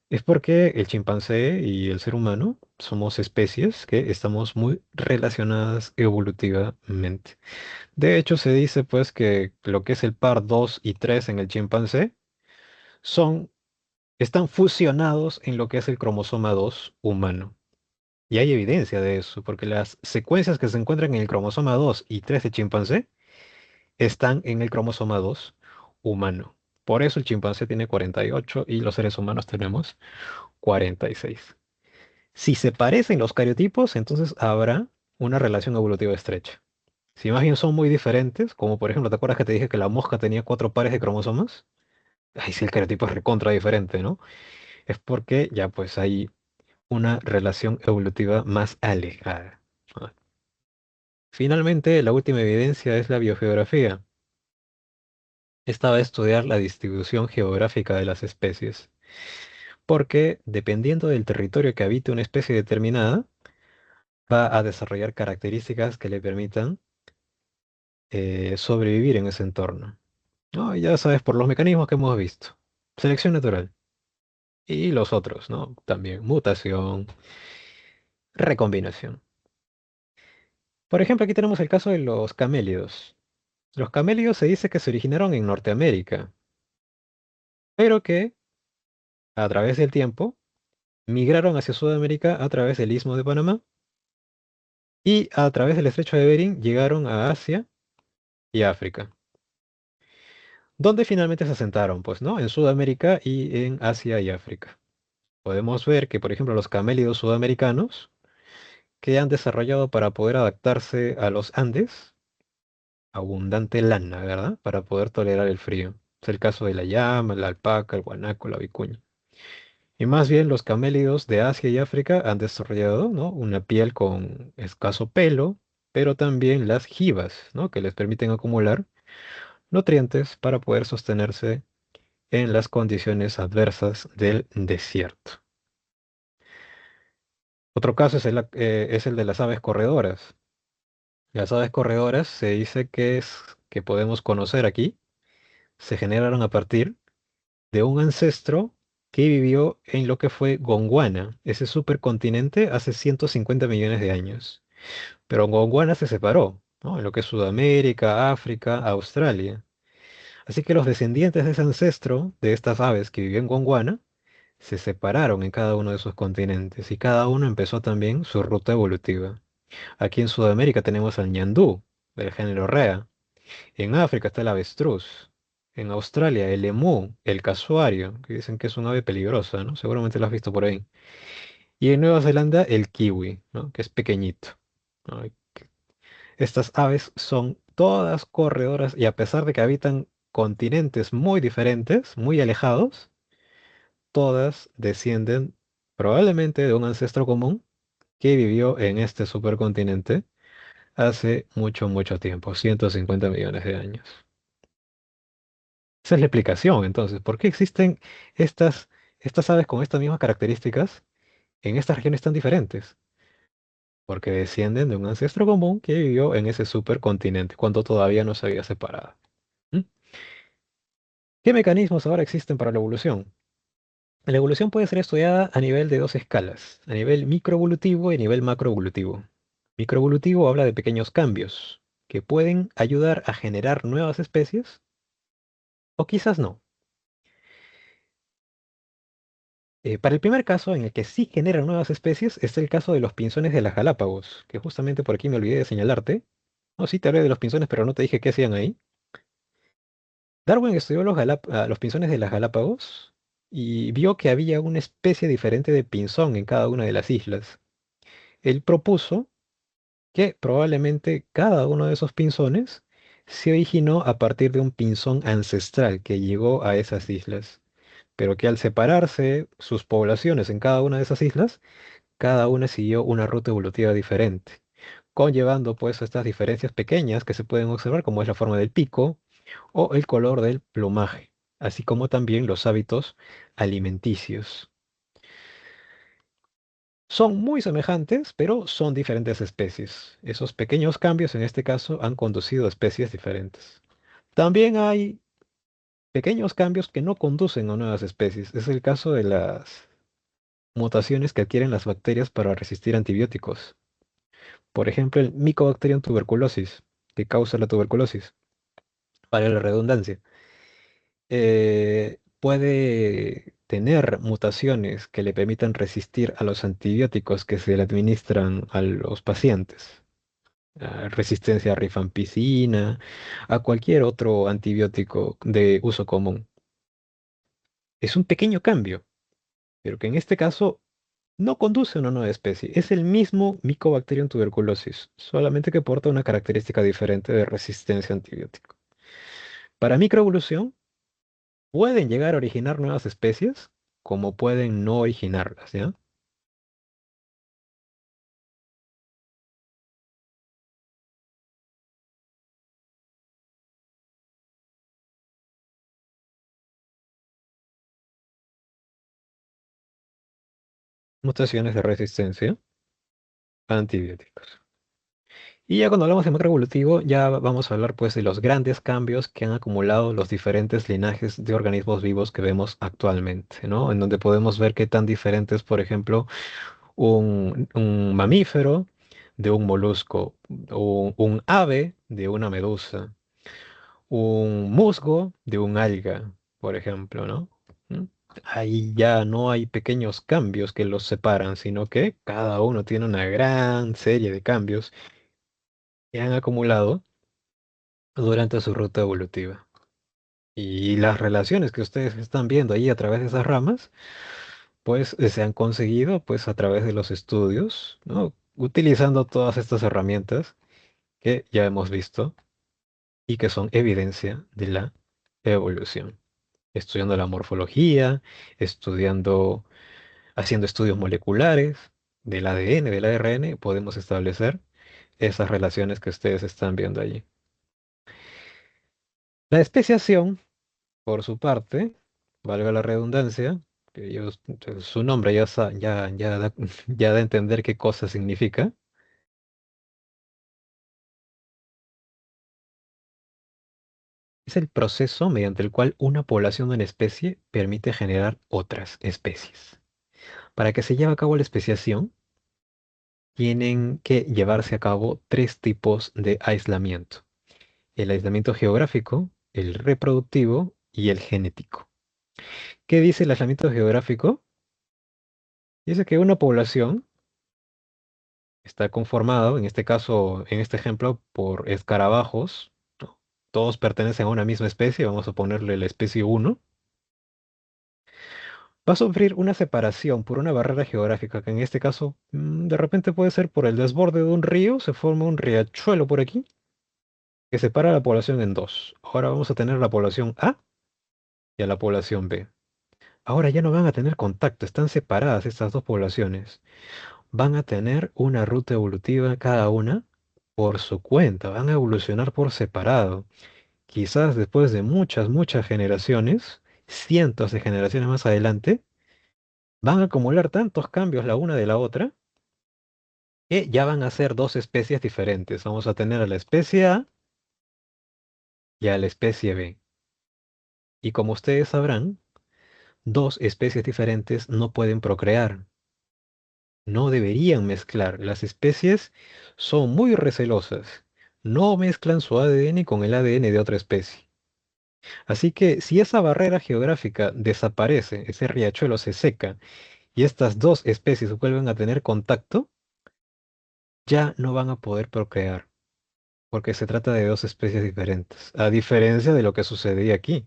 Es porque el chimpancé y el ser humano somos especies que estamos muy relacionadas evolutivamente. De hecho, se dice pues que lo que es el par 2 y 3 en el chimpancé son, están fusionados en lo que es el cromosoma 2 humano. Y hay evidencia de eso, porque las secuencias que se encuentran en el cromosoma 2 y 3 de chimpancé están en el cromosoma 2 humano. Por eso el chimpancé tiene 48 y los seres humanos tenemos 46. Si se parecen los cariotipos, entonces habrá una relación evolutiva estrecha. Si más bien son muy diferentes, como por ejemplo, ¿te acuerdas que te dije que la mosca tenía cuatro pares de cromosomas? Ahí sí el cariotipo es recontra diferente, ¿no? Es porque ya pues hay una relación evolutiva más alejada. Ah. Finalmente, la última evidencia es la biogeografía. Esta va a estudiar la distribución geográfica de las especies, porque dependiendo del territorio que habite una especie determinada, va a desarrollar características que le permitan sobrevivir en ese entorno. ¿No? Ya sabes, por los mecanismos que hemos visto. Selección natural. Y los otros, ¿no? También mutación, recombinación. Por ejemplo, aquí tenemos el caso de los camélidos. Los camélidos se dice que se originaron en Norteamérica, pero que a través del tiempo migraron hacia Sudamérica a través del Istmo de Panamá y a través del Estrecho de Bering llegaron a Asia y África, donde finalmente se asentaron, pues, ¿no? En Sudamérica y en Asia y África. Podemos ver que, por ejemplo, los camélidos sudamericanos, que han desarrollado para poder adaptarse a los Andes, abundante lana, ¿verdad? Para poder tolerar el frío. Es el caso de la llama, la alpaca, el guanaco, la vicuña. Y más bien los camélidos de Asia y África han desarrollado, ¿no? Una piel con escaso pelo, pero también las jivas, ¿no? Que les permiten acumular nutrientes para poder sostenerse en las condiciones adversas del desierto. Otro caso es el de las aves corredoras. Las aves corredoras se dice que podemos conocer aquí, se generaron a partir de un ancestro que vivió en lo que fue Gondwana, ese supercontinente, hace 150 millones de años. Pero Gondwana se separó. ¿no? En lo que es Sudamérica, África, Australia. Así que los descendientes de ese ancestro, de estas aves que vivió en Gondwana, se separaron en cada uno de esos continentes y cada uno empezó también su ruta evolutiva. Aquí en Sudamérica tenemos al ñandú, del género Rea. En África está el avestruz. En Australia el emú, el casuario, que dicen que es un ave peligrosa, ¿no? Seguramente lo has visto por ahí. Y en Nueva Zelanda el kiwi, ¿no? Que es pequeñito, ¿no? Estas aves son todas corredoras y a pesar de que habitan continentes muy diferentes, muy alejados, todas descienden probablemente de un ancestro común que vivió en este supercontinente hace mucho, mucho tiempo, 150 millones de años. Esa es la explicación, entonces, ¿por qué existen estas, estas aves con estas mismas características en estas regiones tan diferentes? Porque descienden de un ancestro común que vivió en ese supercontinente cuando todavía no se había separado. ¿Mm? ¿Qué mecanismos ahora existen para la evolución? La evolución puede ser estudiada a nivel de dos escalas, a nivel microevolutivo y a nivel macroevolutivo. Microevolutivo habla de pequeños cambios que pueden ayudar a generar nuevas especies o quizás no. Para el primer caso, en el que sí generan nuevas especies, está el caso de los pinzones de las Galápagos, que justamente por aquí me olvidé de señalarte. No, sí te hablé de los pinzones, pero no te dije qué hacían ahí. Darwin estudió los pinzones de las Galápagos y vio que había una especie diferente de pinzón en cada una de las islas. Él propuso que probablemente cada uno de esos pinzones se originó a partir de un pinzón ancestral que llegó a esas islas, pero que al separarse sus poblaciones en cada una de esas islas, cada una siguió una ruta evolutiva diferente, conllevando pues estas diferencias pequeñas que se pueden observar, como es la forma del pico o el color del plumaje, así como también los hábitos alimenticios. Son muy semejantes, pero son diferentes especies. Esos pequeños cambios en este caso han conducido a especies diferentes. También hay pequeños cambios que no conducen a nuevas especies. Es el caso de las mutaciones que adquieren las bacterias para resistir antibióticos. Por ejemplo, el Mycobacterium tuberculosis, que causa la tuberculosis, para la redundancia. Puede tener mutaciones que le permitan resistir a los antibióticos que se le administran a los pacientes. Resistencia a rifampicina, a cualquier otro antibiótico de uso común. Es un pequeño cambio, pero que en este caso no conduce a una nueva especie. Es el mismo Mycobacterium tuberculosis, solamente que porta una característica diferente de resistencia a antibiótico. Para microevolución, pueden llegar a originar nuevas especies, como pueden no originarlas, ¿ya? Mutaciones de resistencia a antibióticos. Y ya cuando hablamos de macroevolutivo, ya vamos a hablar pues de los grandes cambios que han acumulado los diferentes linajes de organismos vivos que vemos actualmente, ¿no? En donde podemos ver qué tan diferentes, por ejemplo, un mamífero de un molusco, o un ave de una medusa, un musgo de un alga, por ejemplo, ¿no? ¿Mm? Ahí ya no hay pequeños cambios que los separan, sino que cada uno tiene una gran serie de cambios que han acumulado durante su ruta evolutiva. Y las relaciones que ustedes están viendo ahí a través de esas ramas, pues se han conseguido pues a través de los estudios, ¿no? Utilizando todas estas herramientas que ya hemos visto y que son evidencia de la evolución. Estudiando la morfología, estudiando, haciendo estudios moleculares del ADN, del ARN, podemos establecer esas relaciones que ustedes están viendo allí. La especiación, por su parte, valga la redundancia, que su nombre ya da a entender qué cosa significa, es el proceso mediante el cual una población de una especie permite generar otras especies. Para que se lleve a cabo la especiación, tienen que llevarse a cabo tres tipos de aislamiento: el aislamiento geográfico, el reproductivo y el genético. ¿Qué dice el aislamiento geográfico? Dice que una población está conformado, en este caso, en este ejemplo, por escarabajos, ¿no? Todos pertenecen a una misma especie, vamos a ponerle la especie uno. Va a sufrir una separación por una barrera geográfica, que en este caso, de repente puede ser por el desborde de un río, se forma un riachuelo por aquí, que separa a la población en dos. Ahora vamos a tener la población A y a la población B. Ahora ya no van a tener contacto, están separadas estas dos poblaciones. Van a tener una ruta evolutiva cada una por su cuenta, van a evolucionar por separado. Quizás después de muchas, muchas generaciones, cientos de generaciones más adelante, van a acumular tantos cambios la una de la otra que ya van a ser dos especies diferentes. Vamos a tener a la especie A y a la especie B. Y como ustedes sabrán, dos especies diferentes no pueden procrear. No deberían mezclar. Las especies son muy recelosas. No mezclan su ADN con el ADN de otra especie. Así que si esa barrera geográfica desaparece, ese riachuelo se seca y estas dos especies vuelven a tener contacto, ya no van a poder procrear, porque se trata de dos especies diferentes, a diferencia de lo que sucedía aquí.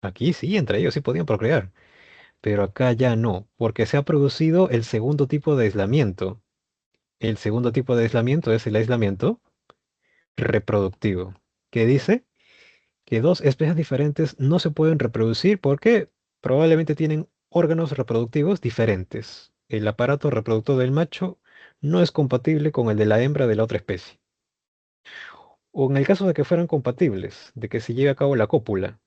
Aquí sí, entre ellos sí podían procrear, pero acá ya no, porque se ha producido el segundo tipo de aislamiento. El segundo tipo de aislamiento es el aislamiento reproductivo, que dice que dos especies diferentes no se pueden reproducir porque probablemente tienen órganos reproductivos diferentes. El aparato reproductor del macho no es compatible con el de la hembra de la otra especie. O en el caso de que fueran compatibles, de que se lleve a cabo la cópula,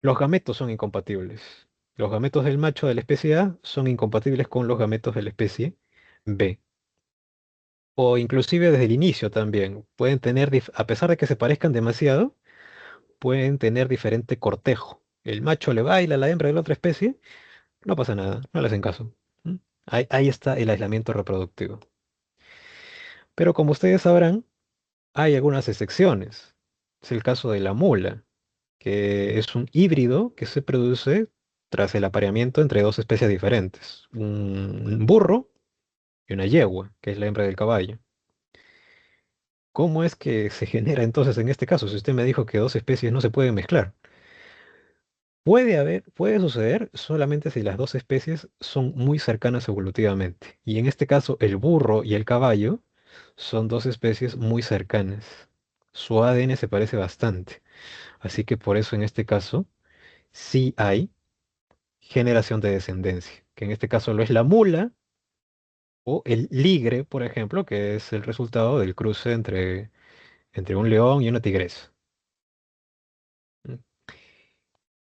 los gametos son incompatibles. Los gametos del macho de la especie A son incompatibles con los gametos de la especie B. O inclusive desde el inicio también. Pueden tener, a pesar de que se parezcan demasiado, pueden tener diferente cortejo. El macho le baila a la hembra de la otra especie, no pasa nada, no le hacen caso. ¿Mm? Ahí está el aislamiento reproductivo. Pero como ustedes sabrán, hay algunas excepciones. Es el caso de la mula, que es un híbrido que se produce tras el apareamiento entre dos especies diferentes. Un burro y una yegua, que es la hembra del caballo. ¿Cómo es que se genera entonces en este caso? Si usted me dijo que dos especies no se pueden mezclar. Puede suceder solamente si las dos especies son muy cercanas evolutivamente. Y en este caso, el burro y el caballo son dos especies muy cercanas. Su ADN se parece bastante. Así que por eso en este caso sí hay generación de descendencia. Que en este caso lo es la mula o el ligre, por ejemplo, que es el resultado del cruce entre un león y una tigresa. ¿Mm?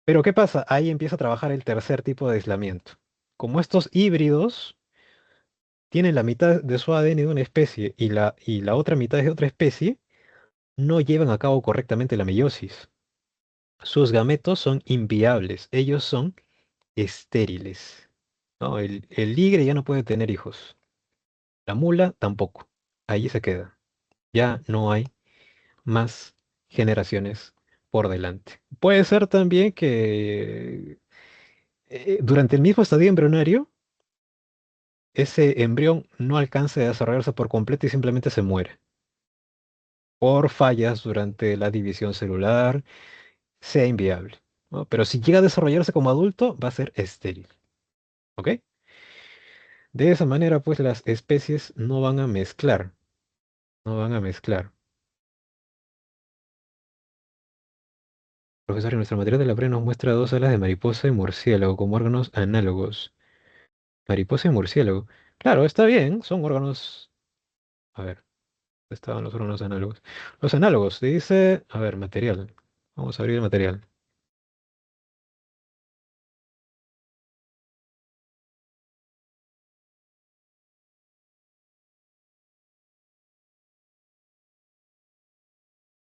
Pero ¿qué pasa? Ahí empieza a trabajar el tercer tipo de aislamiento. Como estos híbridos tienen la mitad de su ADN de una especie y la otra mitad es de otra especie, no llevan a cabo correctamente la meiosis. Sus gametos son inviables, ellos son estériles. ¿No? El ligre ya no puede tener hijos, la mula tampoco. Ahí se queda. Ya no hay más generaciones por delante. Puede ser también que durante el mismo estadio embrionario, ese embrión no alcance a desarrollarse por completo y simplemente se muere por fallas durante la división celular, sea inviable, ¿no? Pero si llega a desarrollarse como adulto, va a ser estéril, ¿ok? De esa manera, pues las especies no van a mezclar, no van a mezclar. Profesor, en nuestra materia de la pre nos muestra dos alas de mariposa y murciélago como órganos análogos. Mariposa y murciélago. Claro, está bien, son órganos. A ver, ¿dónde estaban los órganos análogos? Los análogos, dice, a ver, material. Vamos a abrir el material.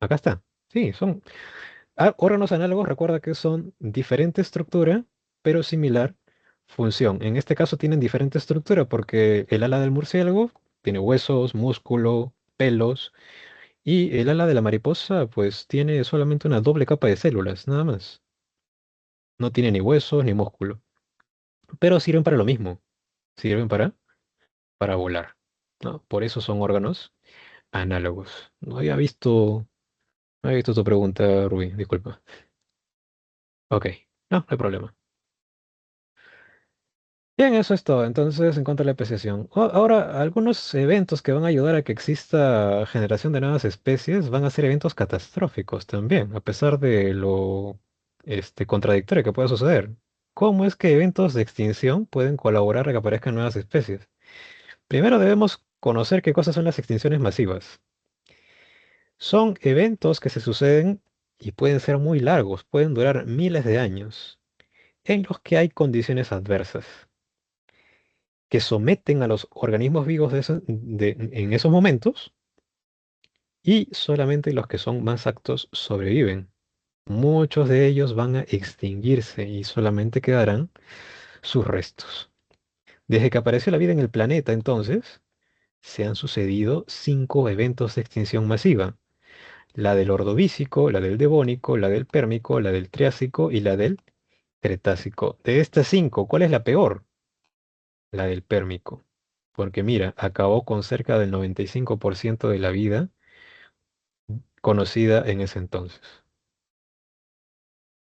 Acá está. Sí, son órganos análogos, recuerda que son diferente estructura, pero similar función. En este caso tienen diferente estructura porque el ala del murciélago tiene huesos, músculo, pelos, y el ala de la mariposa pues tiene solamente una doble capa de células, nada más. No tiene ni huesos ni músculo. Pero sirven para lo mismo. Sirven para volar, ¿no? Por eso son órganos análogos. No había visto tu pregunta, Rubí, disculpa. Ok, no hay problema. Bien, eso es todo. Entonces, en cuanto a la apreciación. Ahora, algunos eventos que van a ayudar a que exista generación de nuevas especies van a ser eventos catastróficos también, a pesar de lo contradictorio que pueda suceder. ¿Cómo es que eventos de extinción pueden colaborar a que aparezcan nuevas especies? Primero debemos conocer qué cosas son las extinciones masivas. Son eventos que se suceden y pueden ser muy largos, pueden durar miles de años, en los que hay condiciones adversas que someten a los organismos vivos en esos momentos y solamente los que son más aptos sobreviven. Muchos de ellos van a extinguirse y solamente quedarán sus restos. Desde que apareció la vida en el planeta, entonces, se han sucedido 5 eventos de extinción masiva. La del Ordovícico, la del Devónico, la del Pérmico, la del Triásico y la del Cretácico. De estas 5, ¿cuál es la peor? La del Pérmico. Porque mira, acabó con cerca del 95% de la vida conocida en ese entonces.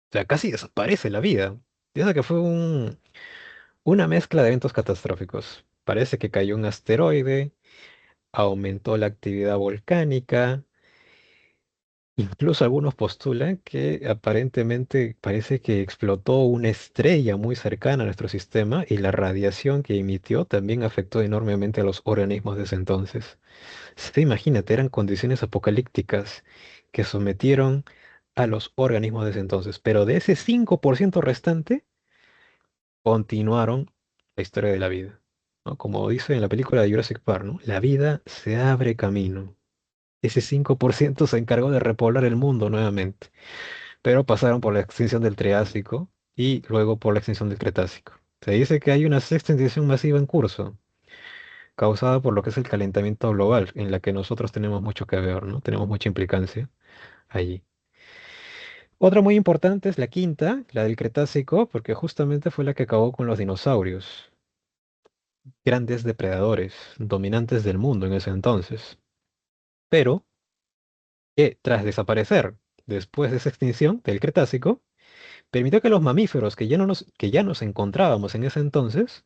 O sea, casi desaparece la vida. Piensa que fue una mezcla de eventos catastróficos. Parece que cayó un asteroide, aumentó la actividad volcánica. Incluso algunos postulan que aparentemente parece que explotó una estrella muy cercana a nuestro sistema y la radiación que emitió también afectó enormemente a los organismos de ese entonces. Sí, imagínate, eran condiciones apocalípticas que sometieron a los organismos de ese entonces, pero de ese 5% restante continuaron la historia de la vida, ¿no? Como dice en la película de Jurassic Park, ¿no? La vida se abre camino. Ese 5% se encargó de repoblar el mundo nuevamente, pero pasaron por la extinción del Triásico y luego por la extinción del Cretácico. Se dice que hay una sexta extinción masiva en curso, causada por lo que es el calentamiento global, en la que nosotros tenemos mucho que ver, ¿no? Tenemos mucha implicancia allí. Otra muy importante es la quinta, la del Cretácico, porque justamente fue la que acabó con los dinosaurios, grandes depredadores, dominantes del mundo en ese entonces, pero que tras desaparecer después de esa extinción del Cretácico, permitió que los mamíferos que ya nos encontrábamos en ese entonces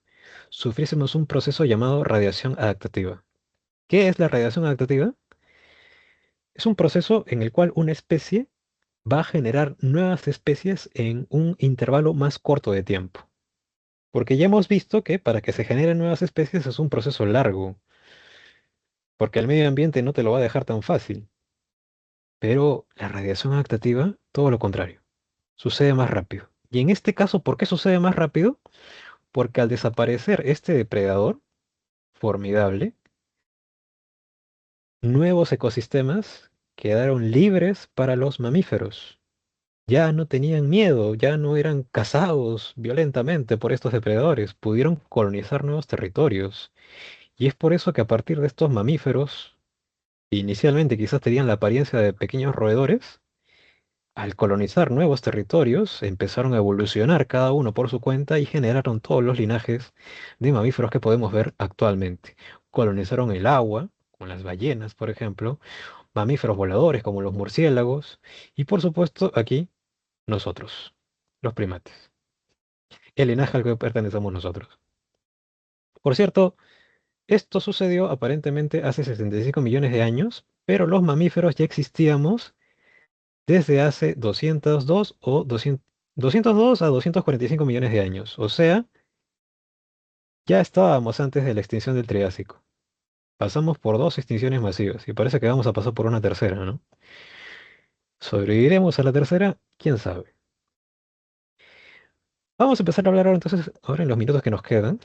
sufriésemos un proceso llamado radiación adaptativa. ¿Qué es la radiación adaptativa? Es un proceso en el cual una especie va a generar nuevas especies en un intervalo más corto de tiempo. Porque ya hemos visto que para que se generen nuevas especies es un proceso largo, porque el medio ambiente no te lo va a dejar tan fácil. Pero la radiación adaptativa, todo lo contrario, sucede más rápido. Y en este caso, ¿por qué sucede más rápido? Porque al desaparecer este depredador formidable, nuevos ecosistemas quedaron libres para los mamíferos. Ya no tenían miedo, ya no eran cazados violentamente por estos depredadores, pudieron colonizar nuevos territorios. Y es por eso que a partir de estos mamíferos, inicialmente quizás tenían la apariencia de pequeños roedores, al colonizar nuevos territorios, empezaron a evolucionar cada uno por su cuenta y generaron todos los linajes de mamíferos que podemos ver actualmente. Colonizaron el agua, con las ballenas, por ejemplo, mamíferos voladores como los murciélagos, y por supuesto aquí nosotros, los primates, el linaje al que pertenecemos nosotros. Por cierto, esto sucedió aparentemente hace 65 millones de años, pero los mamíferos ya existíamos desde hace 202 a 245 millones de años. O sea, ya estábamos antes de la extinción del Triásico. Pasamos por 2 extinciones masivas y parece que vamos a pasar por una tercera, ¿no? ¿Sobreviviremos a la tercera? ¿Quién sabe? Vamos a empezar a hablar ahora entonces, ahora en los minutos que nos quedan,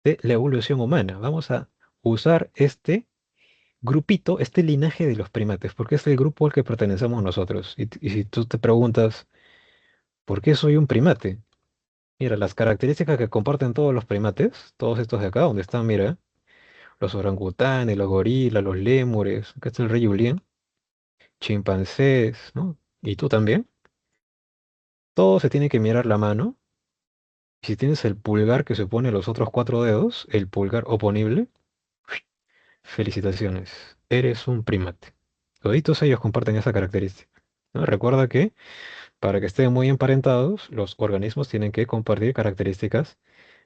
de la evolución humana. Vamos a usar este grupito, este linaje de los primates, porque es el grupo al que pertenecemos nosotros. Y si tú te preguntas, ¿por qué soy un primate? Mira, las características que comparten todos los primates, todos estos de acá, donde están, mira, los orangutanes, los gorilas, los lémures, acá está el rey Julien, chimpancés, ¿no? Y tú también. Todo se tiene que mirar la mano. Y si tienes el pulgar que se pone los otros cuatro dedos, el pulgar oponible, felicitaciones, eres un primate. Toditos ellos comparten esa característica, ¿no? Recuerda que para que estén muy emparentados, los organismos tienen que compartir características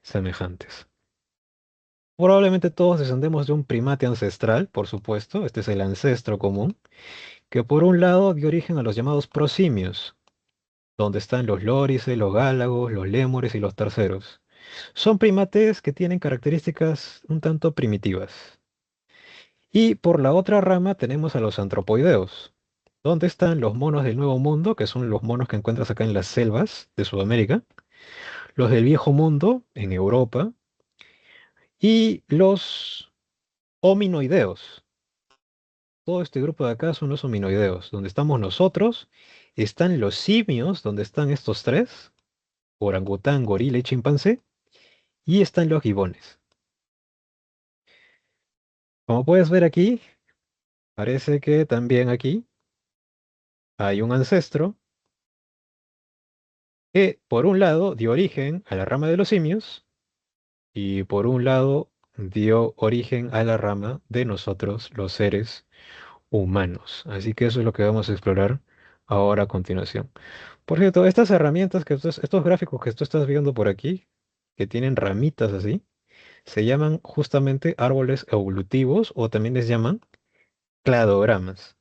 semejantes. Probablemente todos descendemos de un primate ancestral, por supuesto, este es el ancestro común, que por un lado dio origen a los llamados prosimios, donde están los lórices, los gálagos, los lémures y los terceros. Son primates que tienen características un tanto primitivas. Y por la otra rama tenemos a los antropoideos, donde están los monos del Nuevo Mundo, que son los monos que encuentras acá en las selvas de Sudamérica, los del Viejo Mundo en Europa y los hominoideos. Todo este grupo de acá son los hominoideos. Donde estamos nosotros, están los simios, donde están estos tres, orangután, gorila y chimpancé, y están los gibones. Como puedes ver aquí, parece que también aquí hay un ancestro que por un lado dio origen a la rama de los simios y por un lado dio origen a la rama de nosotros, los seres humanos. Así que eso es lo que vamos a explorar ahora a continuación. Por cierto, estas herramientas estos gráficos que tú estás viendo por aquí, que tienen ramitas así, se llaman justamente árboles evolutivos o también les llaman cladogramas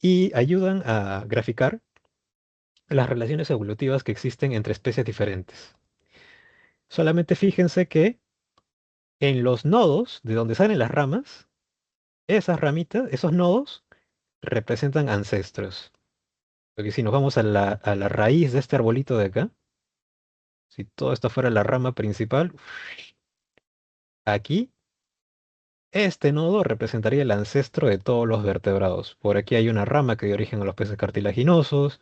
y ayudan a graficar las relaciones evolutivas que existen entre especies diferentes. Solamente fíjense que en los nodos de donde salen las ramas, esas ramitas, esos nodos representan ancestros. Porque si nos vamos a la raíz de este arbolito de acá, si todo esto fuera la rama principal, aquí este nodo representaría el ancestro de todos los vertebrados. Por aquí hay una rama que dio origen a los peces cartilaginosos,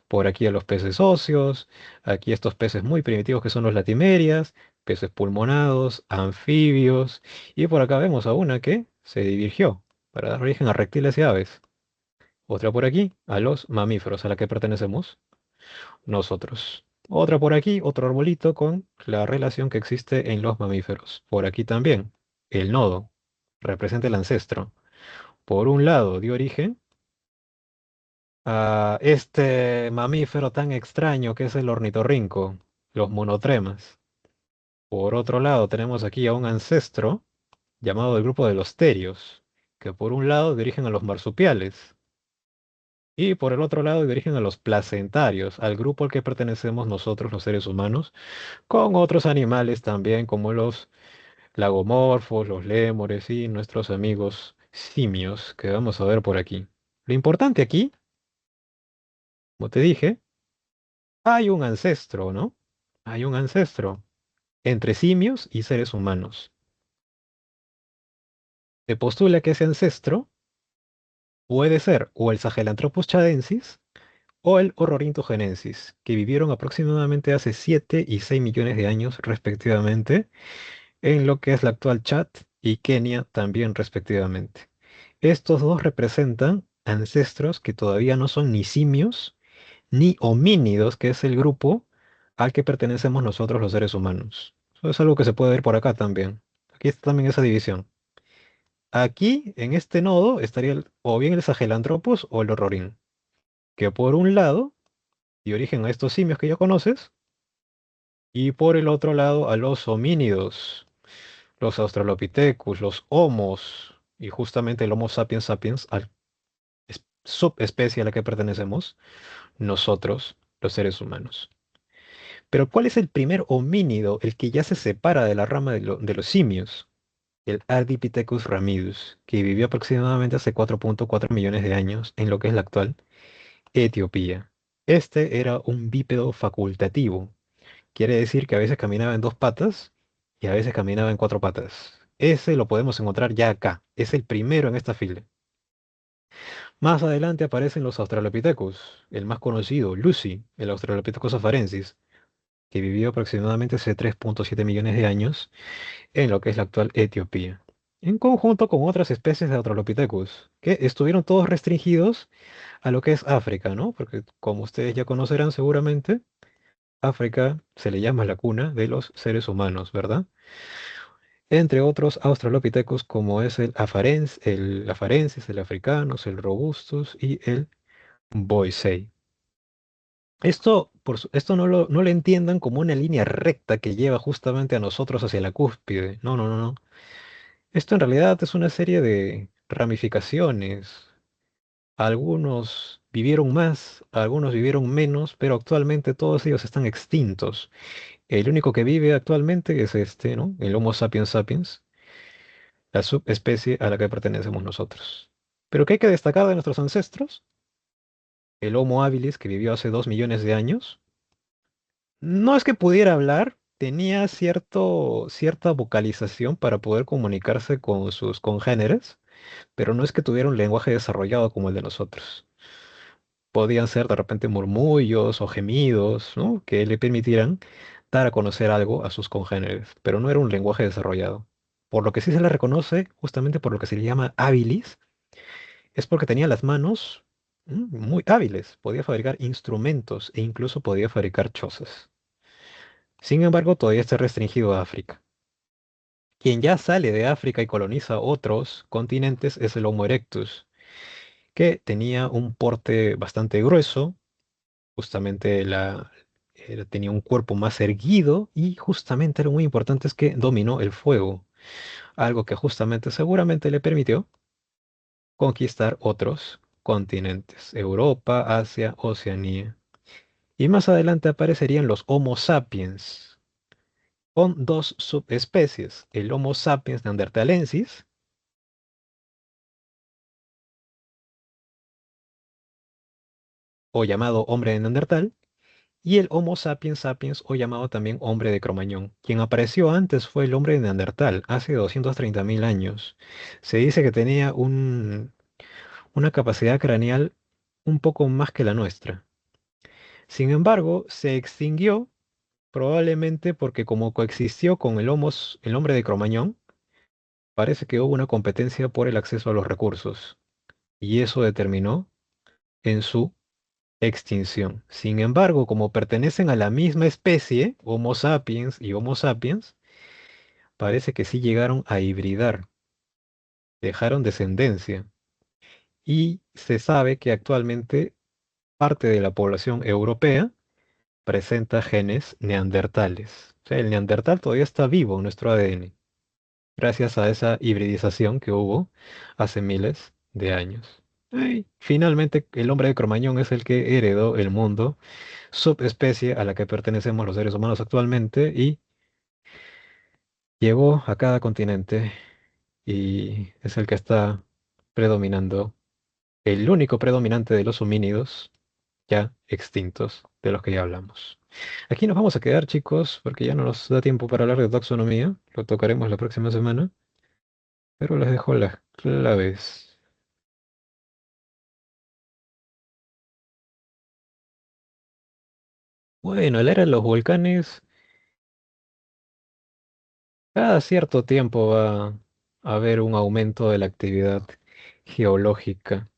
por aquí a los peces óseos, aquí estos peces muy primitivos que son los latimerias, peces pulmonados, anfibios, y por acá vemos a una que se divergió para dar origen a reptiles y aves. Otra por aquí, a los mamíferos, a la que pertenecemos nosotros. Otra por aquí, otro arbolito con la relación que existe en los mamíferos. Por aquí también, el nodo representa el ancestro. Por un lado, dio origen a este mamífero tan extraño que es el ornitorrinco, los monotremas. Por otro lado, tenemos aquí a un ancestro llamado el grupo de los terios, que por un lado dio origen a los marsupiales. Y por el otro lado dio origen a los placentarios, al grupo al que pertenecemos nosotros los seres humanos, con otros animales también como los lagomorfos, los lémures y nuestros amigos simios que vamos a ver por aquí. Lo importante aquí, como te dije, hay un ancestro, ¿no? Hay un ancestro entre simios y seres humanos. Se postula que ese ancestro puede ser o el Sahelanthropus chadensis o el Ororhynchogenensis, que vivieron aproximadamente hace 7 y 6 millones de años respectivamente en lo que es la actual Chad y Kenia también respectivamente. Estos dos representan ancestros que todavía no son ni simios ni homínidos, que es el grupo al que pertenecemos nosotros los seres humanos. Eso es algo que se puede ver por acá también. Aquí está también esa división. Aquí, en este nodo, estaría o bien el Sahelanthropus o el Horrorín, que por un lado dio origen a estos simios que ya conoces, y por el otro lado a los homínidos, los Australopithecus, los Homos, y justamente el Homo sapiens sapiens, subespecie a la que pertenecemos, nosotros, los seres humanos. Pero ¿cuál es el primer homínido, el que ya se separa de la rama de los simios? El Ardipithecus ramidus, que vivió aproximadamente hace 4.4 millones de años en lo que es la actual Etiopía. Este era un bípedo facultativo. Quiere decir que a veces caminaba en dos patas y a veces caminaba en cuatro patas. Ese lo podemos encontrar ya acá. Es el primero en esta fila. Más adelante aparecen los Australopithecus, el más conocido, Lucy, el Australopithecus afarensis, que vivió aproximadamente hace 3,7 millones de años en lo que es la actual Etiopía, en conjunto con otras especies de Australopithecus, que estuvieron todos restringidos a lo que es África, ¿no? Porque como ustedes ya conocerán seguramente, África se le llama la cuna de los seres humanos, ¿verdad? Entre otros Australopithecus como es el afarensis, el africanus, el robustus y el boisei. Esto no lo entiendan como una línea recta que lleva justamente a nosotros hacia la cúspide. No, no, no, no. Esto en realidad es una serie de ramificaciones. Algunos vivieron más, algunos vivieron menos, pero actualmente todos ellos están extintos. El único que vive actualmente es este, ¿no? El Homo sapiens sapiens, la subespecie a la que pertenecemos nosotros. Pero ¿qué hay que destacar de nuestros ancestros? El Homo habilis, que vivió hace 2 millones de años, no es que pudiera hablar, tenía cierta vocalización para poder comunicarse con sus congéneres, pero no es que tuviera un lenguaje desarrollado como el de nosotros. Podían ser de repente murmullos o gemidos, ¿no? Que le permitieran dar a conocer algo a sus congéneres, pero no era un lenguaje desarrollado. Por lo que sí se le reconoce, justamente por lo que se le llama habilis, es porque tenía las manos muy hábiles, podía fabricar instrumentos e incluso podía fabricar chozas. Sin embargo, todavía está restringido a África. Quien ya sale de África y coloniza otros continentes es el Homo erectus, que tenía un porte bastante grueso, justamente tenía un cuerpo más erguido y justamente algo muy importante es que dominó el fuego, algo que justamente seguramente le permitió conquistar otros continentes, Europa, Asia, Oceanía. Y más adelante aparecerían los Homo sapiens, con dos subespecies, el Homo sapiens neanderthalensis, o llamado hombre de Neandertal, y el Homo sapiens sapiens, o llamado también hombre de Cromañón. Quien apareció antes fue el hombre de Neandertal, hace 230.000 años. Se dice que tenía una capacidad craneal un poco más que la nuestra. Sin embargo, se extinguió probablemente porque como coexistió con el hombre de Cromañón, parece que hubo una competencia por el acceso a los recursos, y eso determinó en su extinción. Sin embargo, como pertenecen a la misma especie, Homo sapiens y Homo sapiens, parece que sí llegaron a hibridar, dejaron descendencia. Y se sabe que actualmente parte de la población europea presenta genes neandertales. O sea, el neandertal todavía está vivo en nuestro ADN, gracias a esa hibridización que hubo hace miles de años. Y finalmente, el hombre de Cromañón es el que heredó el mundo, subespecie a la que pertenecemos los seres humanos actualmente, y llevó a cada continente y es el que está predominando, el único predominante de los homínidos ya extintos de los que ya hablamos. Aquí nos vamos a quedar, chicos, porque ya no nos da tiempo para hablar de taxonomía, lo tocaremos la próxima semana, pero les dejo las claves. Bueno, la era de los volcanes, cada cierto tiempo va a haber un aumento de la actividad geológica.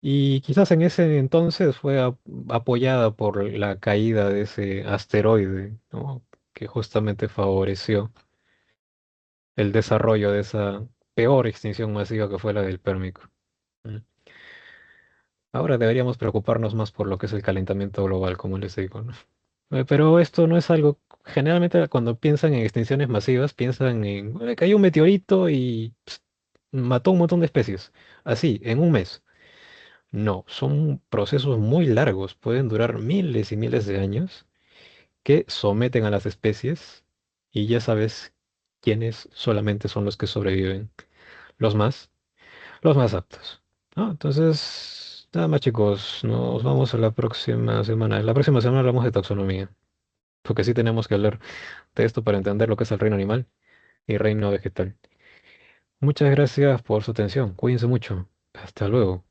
Y quizás en ese entonces fue apoyada por la caída de ese asteroide, ¿no? Que justamente favoreció el desarrollo de esa peor extinción masiva que fue la del Pérmico. Mm. Ahora deberíamos preocuparnos más por lo que es el calentamiento global, como les digo, ¿no? Pero esto no es algo, generalmente cuando piensan en extinciones masivas, piensan en, cayó un meteorito y mató un montón de especies. Así, en un mes. No, son procesos muy largos, pueden durar miles y miles de años, que someten a las especies y ya sabes quiénes solamente son los que sobreviven, los más, los más aptos. ¿No? Entonces, nada más chicos, nos vamos a la próxima semana. La próxima semana hablamos de taxonomía, porque sí tenemos que hablar de esto para entender lo que es el reino animal y reino vegetal. Muchas gracias por su atención. Cuídense mucho. Hasta luego.